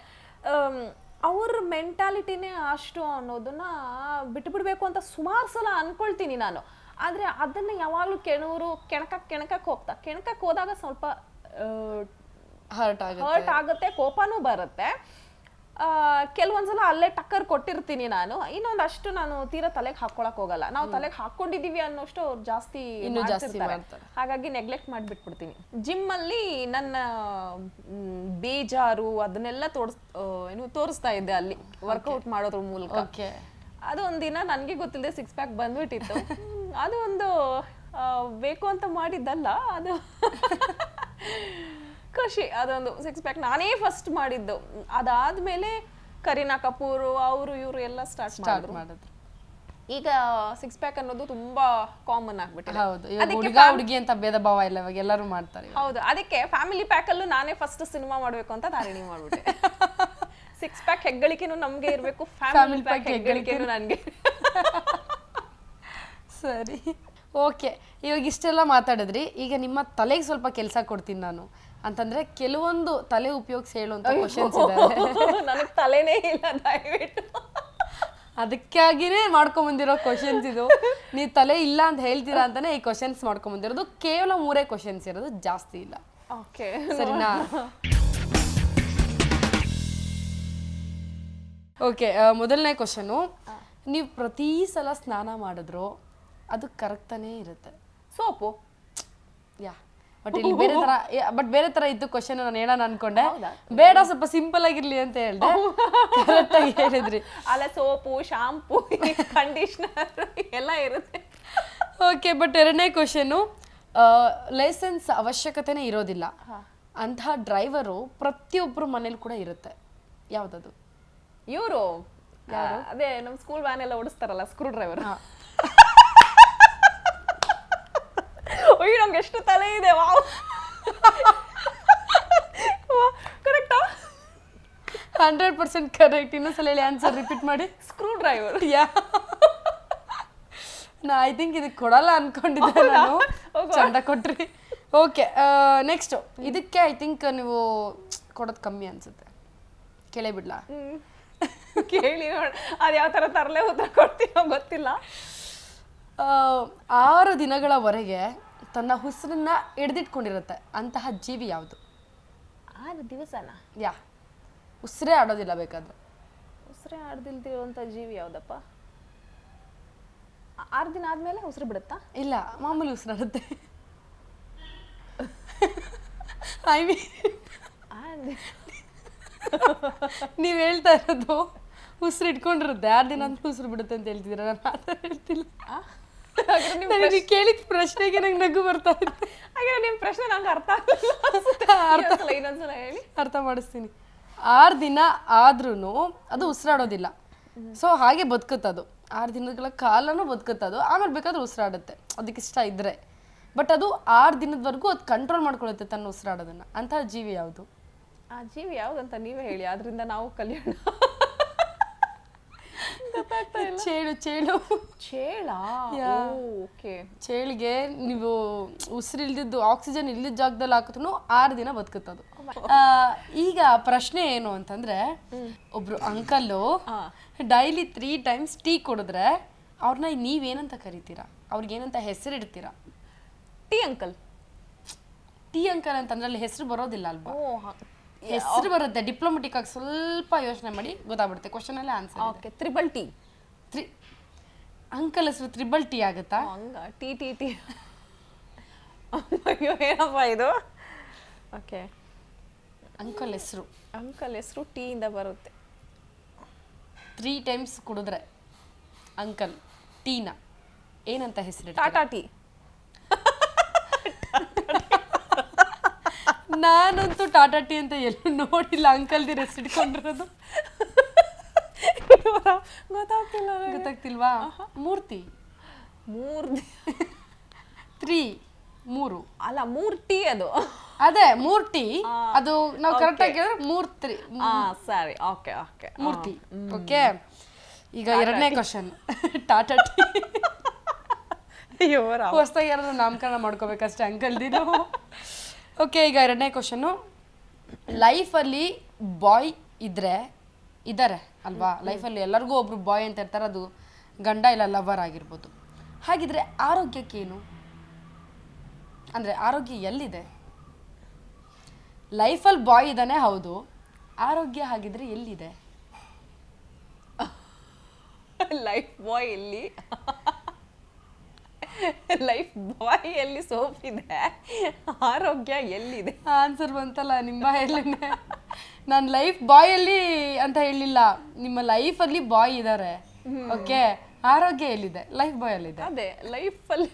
ಅವ್ರ ಮೆಂಟಾಲಿಟಿನೇ ಅಷ್ಟು ಅನ್ನೋದನ್ನ ಬಿಟ್ಬಿಡ್ಬೇಕು ಅಂತ ಸುಮಾರು ಸಲ ಅನ್ಕೊಳ್ತೀನಿ ನಾನು. ಆದ್ರೆ ಅದನ್ನ ಯಾವಾಗ್ಲೂ ಕೆಲವರು ಕೆಣಕಕ್ಕೆ ಹೋದಾಗ ಸ್ವಲ್ಪ ಹರ್ಟ್ ಆಗುತ್ತೆ, ಕೋಪನೂ ಬರುತ್ತೆ. ಕೆಲವೊಂದ್ಸಲ ಅಲ್ಲೇ ಟಕ್ಕರ್ ಕೊಟ್ಟಿರ್ತೀನಿ ನಾನು. ಇನ್ನೊಂದಷ್ಟು ನಾನು ತೀರಾ ತಲೆಗೆ ಹಾಕೊಳಕ್ ಹೋಗಲ್ಲ. ನಾವು ತಲೆಗೆ ಹಾಕೊಂಡಿದೀವಿ ಅನ್ನೋಷ್ಟು ಅವ್ರು ಜಾಸ್ತಿ ಹಾಗಾಗಿ ನೆಗ್ಲೆಕ್ಟ್ ಮಾಡ್ಬಿಟ್ಬಿಡ್ತೀನಿ. ಜಿಮ್ ಅಲ್ಲಿ ನನ್ನ ಬೇಜಾರು ಅದನ್ನೆಲ್ಲ ತೋರಿಸ್ತಾ ಇದ್ದೆ ಅಲ್ಲಿ ವರ್ಕೌಟ್ ಮಾಡೋದ್ರ ಮೂಲಕ. ಅದು ಒಂದಿನ ನನ್ಗೆ ಗೊತ್ತಿಲ್ಲದೆ 6 ಪ್ಯಾಕ್ ಬಂದ್ಬಿಟ್ಟಿತ್ತು. ಅದು ಒಂದು ಬೇಕು ಅಂತ ಮಾಡಿದ್ದಲ್ಲ, ಅದು ಖುಷಿ. ಅದೊಂದು 6 ಪ್ಯಾಕ್ ನಾನೇ ಫಸ್ಟ್ ಮಾಡಿದ್ದು. ಅದಾದ್ಮೇಲೆ ಕರೀನಾ ಕಪೂರ್ ಅವರು ಇವರು ಎಲ್ಲ ಸ್ಟಾರ್ಟ್ ಮಾಡಿದ್ರು. ಈಗ 6 ಪ್ಯಾಕ್ ಅನ್ನೋದು ತುಂಬಾ ಕಾಮನ್ ಆಗ್ಬಿಟ್ಟಿದೆ. ಹುಡುಗಿ ಅಂತ ಭೇದ ಭಾವ ಇಲ್ಲ, ಇವಾಗ ಎಲ್ಲರೂ ಮಾಡ್ತಾರೆ. ಹೌದು, ಅದಕ್ಕೆ ಫ್ಯಾಮಿಲಿ ಪ್ಯಾಕ್ ಅಲ್ಲೂ ನಾನೇ ಫಸ್ಟ್ ಸಿನಿಮಾ ಮಾಡ್ಬೇಕು ಅಂತ ತಾರಿಣಿ ಮಾಡ್ಬಿಟ್ಟೆ. 6 ಪ್ಯಾಕ್ ಹೆಗ್ಗಳಿಕೆನೂ ನಮ್ಗೆ ಇರ್ಬೇಕು, ಫ್ಯಾಮಿಲಿ ಪ್ಯಾಕ್ ಹೆಗ್ಗಳಿಕೆನೂ ನನ್ಗೆ. ಸರಿ, ಓಕೆ. ಇವಾಗ ಇಷ್ಟೆಲ್ಲ ಮಾತಾಡಿದ್ರಿ, ಈಗ ನಿಮ್ಮ ತಲೆಗೆ ಸ್ವಲ್ಪ ಕೆಲಸ ಕೊಡ್ತೀನಿ ನಾನು. ಅಂತಂದ್ರೆ ಕೆಲವೊಂದು ತಲೆ ಉಪಯೋಗಿಸಿ ಹೇಳುವಂತ ಕ್ವಶನ್ಸ್ ಇದಾವೆ. ನನಗೆ ತಲೆನೇ ಇಲ್ಲ, ದಯವಿಟ್ಟು. ಅದಕ್ಕಾಗಿನೇ ಮಾಡ್ಕೊಂಡ್ ಬಂದಿರೋ ಕ್ವಶನ್ಸ್ ಇದು. ನೀವು ತಲೆ ಇಲ್ಲ ಅಂತ ಹೇಳ್ತೀರಾ ಅಂತಾನೆ ಈ ಕ್ವಶನ್ಸ್ ಮಾಡ್ಕೊಂಡ್ ಬಂದಿರೋದು. ಕೇವಲ 3 ಕ್ವಶನ್ಸ್ ಇರೋದು, ಜಾಸ್ತಿ ಇಲ್ಲ. ಓಕೆ, ಸರಿನಾ? ಓಕೆ, ಮೊದಲನೇ ಕ್ವಶನು, ನೀವು ಪ್ರತಿ ಸಲ ಸ್ನಾನ ಮಾಡಿದ್ರು ಅದು ಕರಗ್ತಾನೆ ಇರುತ್ತೆ. ಸೋಪು ಯಾ, ಬಟ್ ಇಲ್ಲಿ ಬೇರೆ ತರ ಇತ್ತು ಕ್ವಶನ್. ನಾನು ಹೇಳೋಣ ಅನ್ಕೊಂಡೆ, ಬೇಡ ಸ್ವಲ್ಪ ಸಿಂಪಲ್ ಆಗಿರ್ಲಿ ಅಂತ ಹೇಳ್ದೆ. ಕರೆಕ್ಟ್ ಆಗಿ ಹೇಳಿದ್ರಿ. ಅಲ್ಲ, ಸೋಪು, ಶಾಂಪೂ, ಕಂಡೀಷನರ್ ಎಲ್ಲ ಇರುತ್ತೆ. ಓಕೆ, ಬಟ್ 2ನೇ ಕ್ವಶನು, ಲೈಸೆನ್ಸ್ ಅವಶ್ಯಕತೆನೇ ಇರೋದಿಲ್ಲ ಅಂತಹ ಡ್ರೈವರು ಪ್ರತಿಯೊಬ್ಬರು ಮನೇಲಿ ಕೂಡ ಇರುತ್ತೆ, ಯಾವ್ದದು? ಇವರು ಅದೇ ನಮ್ ಸ್ಕೂಲ್ ವ್ಯಾನ್ ಎಲ್ಲ ಓಡಿಸ್ತಾರಲ್ಲ, ಸ್ಕ್ರೂ ಡ್ರೈವರ್. ನಂಗೆ ಎಷ್ಟು ತಲೆ ಇದೆ, ವಾವ್. ಕರೆಕ್ಟಾ? 100% ಕರೆಕ್ಟ್. ಇನ್ನೊಂದ್ಸಲ ಹೇಳಿ, ಆನ್ಸರ್ ರಿಪೀಟ್ ಮಾಡಿ. Screw driver. ಐ ಥಿಂಕ್ ಇದಕ್ಕೆ ಕೊಡಲ್ಲ ಅನ್ಕೊಂಡಿದ್ದೆ ನಾನು, ಚಂದ ಕೊಟ್ರಿ. ಓಕೆ ನೆಕ್ಸ್ಟು ಇದಕ್ಕೆ ಐ ಥಿಂಕ್ ನೀವು ಕೊಡೋದು ಕಮ್ಮಿ ಅನ್ಸುತ್ತೆ, ಕೇಳೇ ಬಿಡ್ಲಾ? ಕೇಳಿ ನೋಡ, ಅದು ಯಾವ ಥರ ತರಲೆ ಉತ್ತರ ಕೊಡ್ತೀನೋ ಗೊತ್ತಿಲ್ಲ. 6 ದಿನಗಳವರೆಗೆ ತನ್ನ ಉಸಿರನ್ನ ಹಿಡ್ದಿಟ್ಕೊಂಡಿರುತ್ತೆ ಅಂತಹ ಜೀವಿ ಯಾವುದು? 6 ದಿವಸನ? ಯಾ, ಉಸಿರೇ ಆಡೋದಿಲ್ಲ ಬೇಕಾದ್ರೆ. ಉಸಿರೇ ಆಡ್ದಿಲ್ದಿರುವಂಥ ಜೀವಿ ಯಾವುದಪ್ಪ? 6 ದಿನ ಆದ್ಮೇಲೆ ಉಸಿರು ಬಿಡುತ್ತಾ? ಇಲ್ಲ, ಮಾಮೂಲಿ ಉಸಿರಾಡುತ್ತೆ. ಐ ಮೀನ್ ನೀವು ಹೇಳ್ತಾ ಇರೋದು ಉಸಿರು ಇಟ್ಕೊಂಡಿರುತ್ತೆ, 6 ದಿನ ಅಂತ ಉಸಿರು ಬಿಡುತ್ತೆ ಅಂತ ಹೇಳ್ತಿದ್ದೀರ. ನಾನು ಆ ಥರ ಹೇಳ್ತಿಲ್ಲ. ನನಗೆ ಕೇಳಿದ ಪ್ರಶ್ನೆಗೆ ನಂಗೆ ನಗು ಬರ್ತಾ ಇದೆ. ಹಾಗೆ ನಿಮ್ಮ ಪ್ರಶ್ನೆ ನಂಗೆ ಅರ್ಥ ಆಗಲ್ಲ. ಇನ್ನೊಂದ್ಸಲ ಹೇಳಿ, ಅರ್ಥ ಮಾಡಿಸ್ತೀನಿ. 6 ದಿನ ಆದ್ರೂ ಅದು ಉಸಿರಾಡೋದಿಲ್ಲ. ಸೊ ಹಾಗೆ ಬದುಕುತ್ತದು, 6 ದಿನಗಳ ಕಾಲನೂ ಬದುಕುತ್ತದು. ಆಮೇಲೆ ಬೇಕಾದ್ರೆ ಉಸಿರಾಡುತ್ತೆ ಅದಕ್ಕೆ ಇಷ್ಟ ಇದ್ರೆ. ಬಟ್ ಅದು 6 ದಿನದವರೆಗೂ ಅದು ಕಂಟ್ರೋಲ್ ಮಾಡ್ಕೊಳ್ಳುತ್ತೆ ತನ್ನ ಉಸಿರಾಡೋದನ್ನ. ಅಂತಹ ಜೀವಿ ಯಾವುದು? ಆ ಜೀವಿ ಯಾವುದಂತ ನೀವೇ ಹೇಳಿ, ಅದರಿಂದ ನಾವು ಕಲಿಯೋಣ. ಚೇಳು. ಚೇಳು. ಚೇಳ? ಓಕೆ. ಚೇಳಿಗೆ ನೀವು ಉಸಿರಿಲ್ದಿದ್ದು ಆಕ್ಸಿಜನ್ ಇಲ್ದಿದ್ದ ಜಾಗದಲ್ಲಿ ಹಾಕಿದ್ರು 6 ದಿನ ಬದುಕುತ್ತದು. ಈಗ ಪ್ರಶ್ನೆ ಏನು ಅಂತಂದ್ರೆ, ಒಬ್ರು ಅಂಕಲ್ಲು ಡೈಲಿ 3 ಟೈಮ್ಸ್ ಟೀ ಕುಡಿದ್ರೆ ಅವ್ರನ್ನ ನೀವೇನಂತ ಕರಿತೀರಾ? ಅವ್ರಿಗೆ ಏನಂತ ಹೆಸರು ಇಡ್ತೀರಾ? Tea uncle. ಟೀ ಅಂಕಲ್ ಅಂತಂದ್ರೆ ಅಲ್ಲಿ ಹೆಸರು ಬರೋದಿಲ್ಲ ಅಲ್ವಾ? ಹೆಸರು ಬರುತ್ತೆ. ಡಿಪ್ಲೊಮೆಟಿಕ್ ಆಗಿ ಸ್ವಲ್ಪ ಯೋಚನೆ ಮಾಡಿ ಗೊತ್ತಾಗ್ಬಿಡುತ್ತೆ. ಕ್ವಶನ್ ಅಲ್ಲೇ answer. Okay, triple tea. Uncle ಹೆಸರು ತ್ರಿಬಲ್ ಟೀ ಆಗುತ್ತಾ? ಹಂಗ ಟಿ ಟಿ ಟಿ. ಅಯ್ಯೋ ಏನಪ್ಪ ಇದು. ಓಕೆ, ಅಂಕಲ್ ಹೆಸರು. ಅಂಕಲ್ ಹೆಸರು ಟೀ ಇಂದ ಬರುತ್ತೆ. 3 ಟೈಮ್ಸ್ ಕುಡಿದ್ರೆ ಅಂಕಲ್ ಟೀನ ಏನಂತ ಹೆಸರು? ಟಾಟಾ ಟೀ. ನಾನಂತೂ ಟಾಟಾ ಟೀ ಅಂತ ಎಲ್ಲೂ ನೋಡಿಲ್ಲ ಅಂಕಲ್ದಿರ ಹೆಸರು ಇಟ್ಕೊಂಡಿರೋದು. ಗೊತ್ತಾಗ್ತಿಲ್ವಾ? ಮೂರ್ತಿ. 3 ಅಲ್ಲ, 3 ಟೀ ಅದು. ಅದೇ 3 ಟೀ. ಅದು ನಾವು ಕರೆಕ್ಟ್ ಆಗಿ ಹೇಳಿದ್ರೆ 3 ಸರಿ. ಓಕೆ ಓಕೆ, ಮೂರ್ತಿ. ಓಕೆ, ಈಗ 2ನೇ ಕ್ವಶನ್. ಟಾಟಾ ಟೀ ಹೊಸದಾಗಿ ಯಾರಾದ್ರೂ ನಾಮಕರಣ ಮಾಡ್ಕೋಬೇಕಷ್ಟೇ ಅಂಕಲ್ದಿರು. ಓಕೆ, ಈಗ 2ನೇ ಕ್ವಶನು. ಲೈಫಲ್ಲಿ ಬಾಯ್ ಇದ್ದಾರೆ ಅಲ್ವಾ? ಲೈಫಲ್ಲಿ ಎಲ್ಲರಿಗೂ ಒಬ್ರು ಬಾಯ್ ಅಂತ ಇರ್ತಾರೆ, ಅದು ಗಂಡ ಇಲ್ಲ ಲವರ್ ಆಗಿರ್ಬೋದು. ಹಾಗಿದ್ರೆ ಆರೋಗ್ಯಕ್ಕೇನು? ಅಂದರೆ ಆರೋಗ್ಯ ಎಲ್ಲಿದೆ? ಲೈಫಲ್ಲಿ ಬಾಯ್ ಇದ್ದಾನೆ, ಹೌದು. ಆರೋಗ್ಯ ಹಾಗಿದ್ರೆ ಎಲ್ಲಿದೆ? ಲೈಫ್ ಬಾಯ್ ಎಲ್ಲಿ? ಲೈಫ್ ಬಾಯ್ ಎಲ್ಲಿ ಸೋಪ್ ಇದೆ, ಆರೋಗ್ಯ ಎಲ್ಲಿದೆ? ಆನ್ಸರ್ ಬಂತಲ್ಲ ನಿಮ್ಮ ಬಾಯಲ್ಲೇನೆ. ನಾನು ಲೈಫ್ ಬಾಯಲ್ಲಿ ಅಂತ ಹೇಳಿಲ್ಲ, ನಿಮ್ಮ ಲೈಫಲ್ಲಿ ಬಾಯ್ ಇದ್ದಾರೆ. ಓಕೆ, ಆರೋಗ್ಯ ಎಲ್ಲಿದೆ? ಲೈಫ್ ಬಾಯ್ ಅಲ್ಲಿದೆ. ಅದೇ ಲೈಫಲ್ಲಿ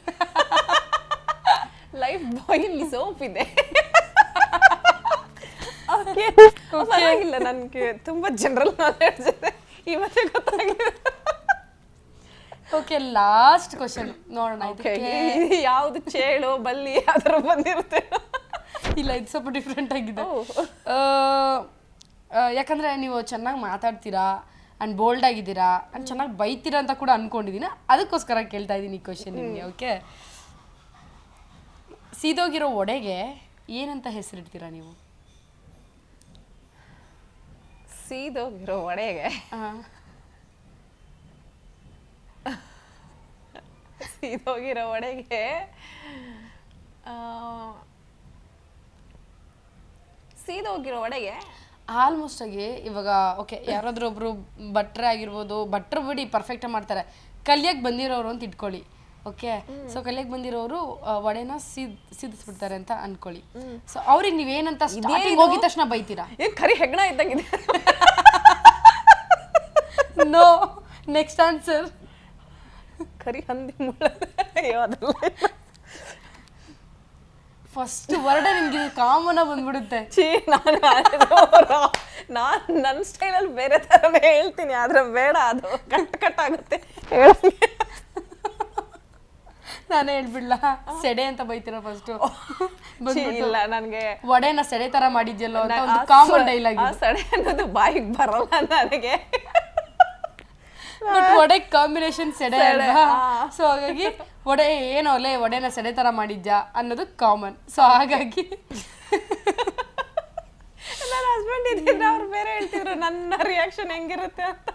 ಲೈಫ್ ಬಾಯ್ ಅಲ್ಲಿ ಸೋಪ್ ಇದೆ. ಓಕೆ, ಪರವಾಗಿಲ್ಲ, ನನಗೆ ತುಂಬಾ ಜನರಲ್ ನಾಲೆಡ್ಜ್ ಇದೆ, ಇವತ್ತೇ ಗೊತ್ತಾಗಿದೆ. ಓಕೆ, ಲಾಸ್ಟ್ ಕ್ವಶನ್ ನೋಡೋಣ. ಯಾವುದು ಚೇಳು ಬಲ್ಲಿ ಅದರ ಬಂದಿರುತ್ತೆ? ಇಲ್ಲ, ಇದು ಸ್ವಲ್ಪ ಡಿಫ್ರೆಂಟ್ ಆಗಿದೆ. ಯಾಕಂದ್ರೆ ನೀವು ಚೆನ್ನಾಗಿ ಮಾತಾಡ್ತೀರಾ ಆ್ಯಂಡ್ ಬೋಲ್ಡ್ ಆಗಿದ್ದೀರಾ ಆ್ಯಂಡ್ ಚೆನ್ನಾಗಿ ಬೈತೀರಾ ಅಂತ ಕೂಡ ಅನ್ಕೊಂಡಿದ್ದೀನಿ. ಅದಕ್ಕೋಸ್ಕರ ಕೇಳ್ತಾ ಇದ್ದೀನಿ ಈ ಕ್ವಶನ್ ನಿಮಗೆ. ಓಕೆ, ಸೀದೋಗಿರೋ ಒಡೆಗೆ ಏನಂತ ಹೆಸರಿಡ್ತೀರಾ ನೀವು? ಸೀದೋಗಿರೋ ಒಡೆಗೆ ಸೀದೋಗಿರೋ ಒಡೆಗೆ ಸೀದೋಗಿರೋ ಒಡೆಗೆ ಆಲ್ಮೋಸ್ಟ್ ಆಗಿ ಇವಾಗ ಓಕೆ, ಯಾರಾದ್ರೂ ಒಬ್ರು ಭಟ್ರೆ ಆಗಿರ್ಬೋದು, ಭಟ್ರು ಬಿಡಿ ಪರ್ಫೆಕ್ಟ್ ಮಾಡ್ತಾರೆ, ಕಲಿಯಕ್ಕೆ ಬಂದಿರೋರು ಅಂತ ಇಟ್ಕೊಳ್ಳಿ. ಓಕೆ, ಸೊ ಕಲಿಯಕ್ಕೆ ಬಂದಿರೋರು ವಡೆನ ಸಿದಿಸ್ಬಿಡ್ತಾರೆ ಅಂತ ಅನ್ಕೊಳ್ಳಿ. ಸೊ ಅವ್ರಿಗೆ ನೀವೇನಂತ ಸ್ಟಾರ್ಟಿಂಗ್ ಹೋಗಿದ ತಕ್ಷಣ ಬೈತೀರಾ? ಕರಿ ಹೆಗ್ಣ ಇದ್ದಂಗಿದೆ. ನೋ, ನೆಕ್ಸ್ಟ್ ಆನ್ಸರ್ ಕರಿ ಹಂದಿ ಮುಳ್ಳ. ಫಸ್ಟ್ ವರ್ಡೇ ನಿಮ್ಗೆ ಕಾಮನ್ ಆಗಿ ಬಂದ್ಬಿಡುತ್ತೆ. ನಾನು ನನ್ನ ಸ್ಟೈಲಲ್ಲಿ ಬೇರೆ ಥರನೇ ಹೇಳ್ತೀನಿ, ಆದ್ರೆ ಬೇಡ, ಅದು ಕಟ್ ಆಗುತ್ತೆ. ನಾನೇ ಹೇಳ್ಬಿಡ್ಲಾ? ಸೆಡೆ ಅಂತ ಬೈತೀರಾ ಫಸ್ಟ್? ಇಲ್ಲ, ನನಗೆ ವಡೆನ ಸೆಡೆ ತರ ಮಾಡಿದ್ಯಲ್ಲೋ ಅಂತ ಒಂದು ಕಾಮನ್ ಡೈಲಾಗ್. ಸೆಡೆ ಅನ್ನೋದು ಬಾಯಿಗೆ ಬರಲ್ಲ ನನಗೆ. ಬಟ್ ವಡೆ ಕಾಂಬಿನೇಷನ್ ಸೆಡೆ ಅಲ್ವಾ, ಸೊ ಹಾಗಾಗಿ ವಡೆ ಏನೋ ಒಲೆ ವಡೆನ ಸೆಡೆ ತರ ಮಾಡಿದ್ಯಾ ಅನ್ನೋದು ಕಾಮನ್. ಸೊ ಹಾಗಾಗಿ ನನ್ನ ಹಸ್ಬೆಂಡ್ ಇದ್ದಿದ್ರೆ ಅವ್ರು ಬೇರೆ ಹೇಳ್ತಿದ್ರು ನನ್ನ ರಿಯಾಕ್ಷನ್ ಹೆಂಗಿರುತ್ತೆ ಅಂತ.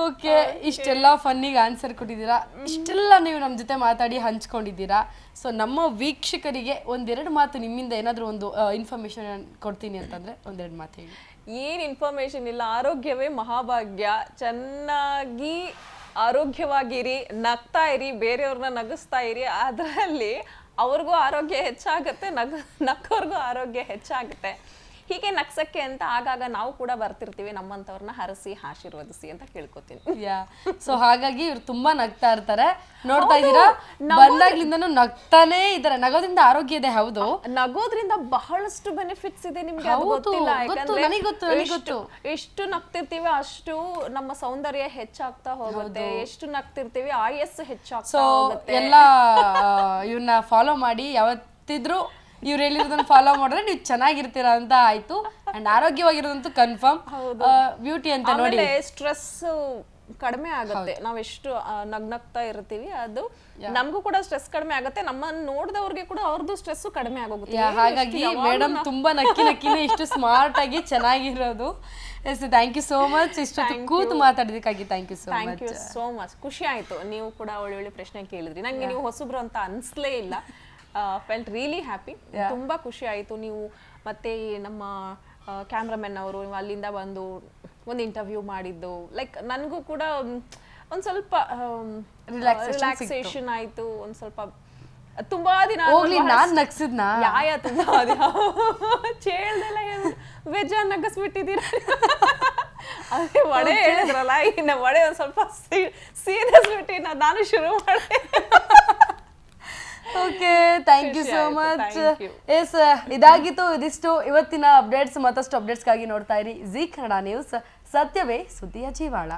ಓಕೆ, ಇಷ್ಟೆಲ್ಲ ಫನ್ನಿಗೆ ಆನ್ಸರ್ ಕೊಟ್ಟಿದ್ದೀರಾ, ಇಷ್ಟೆಲ್ಲ ನೀವು ನಮ್ಮ ಜೊತೆ ಮಾತಾಡಿ ಹಂಚ್ಕೊಂಡಿದ್ದೀರಾ. ಸೊ ನಮ್ಮ ವೀಕ್ಷಕರಿಗೆ ಒಂದೆರಡು ಮಾತು ನಿಮ್ಮಿಂದ ಏನಾದರೂ ಒಂದು ಇನ್ಫಾರ್ಮೇಶನ್ ಕೊಡ್ತೀನಿ ಅಂತಂದ್ರೆ ಒಂದೆರಡು ಮಾತು ಹೇಳಿ. ಏನ್ ಇನ್ಫಾರ್ಮೇಶನ್ ಇಲ್ಲ, ಆರೋಗ್ಯವೇ ಮಹಾಭಾಗ್ಯ. ಚೆನ್ನಾಗಿ ಆರೋಗ್ಯವಾಗಿರಿ, ನಗ್ತಾ ಇರಿ, ಬೇರೆಯವ್ರನ್ನ ನಗಿಸ್ತಾ ಇರಿ. ಅದರಲ್ಲಿ ಅವ್ರಿಗೂ ಆರೋಗ್ಯ ಹೆಚ್ಚಾಗುತ್ತೆ, ನಕ್ಕೋರ್ಗೂ ಆರೋಗ್ಯ ಹೆಚ್ಚಾಗುತ್ತೆ. ಹೀಗೆ ನಗ್ಸಕ್ಕೆ ಅಂತ ಆಗಾಗ ನಾವು ಕೂಡ ಬರ್ತಿರ್ತೀವಿ. ನಮ್ಮಂತವ್ರನ್ನ ಹರಸಿ ಆಶೀರ್ವದಿಸಿ ಅಂತ ಕೇಳ್ಕೊತೀನಿ. ಸೊ ಹಾಗಾಗಿ ಇವ್ರು ತುಂಬಾ ನಗ್ತಾ ಇರ್ತಾರೆ, ನೋಡ್ತಾ ಇದ್ದೀರಾ, ಬಂದಾಗ್ಲಿಂದನೂ ನಗ್ತಾನೆ ಇದ್ದಾರೆ. ನಗೋದ್ರಿಂದ ಆರೋಗ್ಯ ಇದೆ. ಹೌದು, ನಗೋದ್ರಿಂದ ಬಹಳಷ್ಟು ಬೆನಿಫಿಟ್ಸ್ ಇದೆ, ನಿಮ್ಗೆ ಅದು ಗೊತ್ತಿಲ್ಲ. ಯಾಕಂದ್ರೆ ಎಷ್ಟು ನಗ್ತಿರ್ತೀವಿ ಅಷ್ಟು ನಮ್ಮ ಸೌಂದರ್ಯ ಹೆಚ್ಚಾಗ್ತಾ ಹೋಗುತ್ತೆ, ಎಷ್ಟು ನಗ್ತಿರ್ತೀವಿ ಆಯಸ್ಸು ಹೆಚ್ಚಾಗ್ತಾ ಹೋಗುತ್ತೆ. ಎಲ್ಲ ಇವ್ರನ್ನ ಫಾಲೋ ಮಾಡಿ, ಯಾವತ್ತಿದ್ರು ಇವ್ರು ಹೇಳಿರೋದನ್ನ ಫಾಲೋ ಮಾಡಿದ್ರೆ ನೀವು ಚೆನ್ನಾಗಿರ್ತೀರಾ ಅಂತ ಆಯ್ತು. And ಆರೋಗ್ಯವಾಗಿರೋದಂತೂ confirm. ಬ್ಯೂಟಿ ಅಂತ ನೋಡಿ, ಸ್ಟ್ರೆಸ್ ಕಡಿಮೆ ಆಗುತ್ತೆ. ನಾವೆಷ್ಟು ನಗ್ನಗ್ತಾ ಇರ್ತೀವಿ ಅದು ನಮಗೂ ಕೂಡ ಸ್ಟ್ರೆಸ್ ಕಡಿಮೆ ಆಗುತ್ತೆ, ನಮ್ಮನ್ನ ನೋಡಿದವ್ರಿಗೆ ಕೂಡ ಅವ್ರದ್ದು ಸ್ಟ್ರೆಸ್ ಕಡಿಮೆ ಆಗೋಗುತ್ತೆ. ಹಾಗಾಗಿ ಮೇಡಮ್ ತುಂಬಾ ನಕ್ಕಿನೇ ಇಷ್ಟು ಸ್ಮಾರ್ಟ್ ಆಗಿ ಚೆನ್ನಾಗಿರೋದು. Thank you so much. ಇಷ್ಟೊತ್ತು ಕೂತು ಮಾತಾಡೋದಕ್ಕಾಗಿ ಥ್ಯಾಂಕ್ ಯು ಸೋ ಮಚ್. ಖುಷಿ ಆಯ್ತು, ನೀವು ಕೂಡ ಒಳ್ಳೊಳ್ಳೆ ಪ್ರಶ್ನೆ ಕೇಳಿದ್ರಿ. ನಂಗೆ ನೀವು ಹೊಸಬ್ರು ಅಂತ ಅನ್ಸ್ಲೇ ಇಲ್ಲ. Felt really happy. ತುಂಬಾ ಖುಷಿ ಆಯ್ತು. ನೀವು ಮತ್ತೆ ನಮ್ಮ ಕ್ಯಾಮ್ರಾಮನ್ ಅವರು ಅಲ್ಲಿಂದ ಬಂದು ಒಂದು ಇಂಟರ್ವ್ಯೂ ಮಾಡಿದ್ದು, ಲೈಕ್ ನನಗೂ ಕೂಡ ಒಂದ್ ಸ್ವಲ್ಪ ರಿಲ್ಯಾಕ್ಸೇಷನ್ ಆಯ್ತು. ಒಂದ್ ಸ್ವಲ್ಪ ತುಂಬಾ ದಿನ ಯಾಯ ತುಂಬಾ ಚೇಳ್ದೆಲ್ಲ ವೆಜ್ ನಗಸ್ಬಿಟ್ಟಿದ್ದೀರ. ಅದೇ ವಡೆ ಹೇಳಿದ್ರಲ್ಲ, ಇನ್ನ ವಡೆ ಒಂದ್ ಸ್ವಲ್ಪ ಸೀರಿಯಸ್ಬಿಟ್ಟು ನಾನು ಶುರು ಮಾಡಿದೆ. Okay, thank you so much. Yes, ಇದಿಷ್ಟು ಇವತ್ತಿನ ಅಪ್ಡೇಟ್ಸ್. ಮತ್ತಷ್ಟು ಅಪ್ಡೇಟ್ಸ್ಗಾಗಿ ನೋಡ್ತಾ ಇರಿ ಜೀ ಕನ್ನಡ ನ್ಯೂಸ್. ಸತ್ಯವೇ ಸುದ್ದಿಯ ಜೀವಾಳ.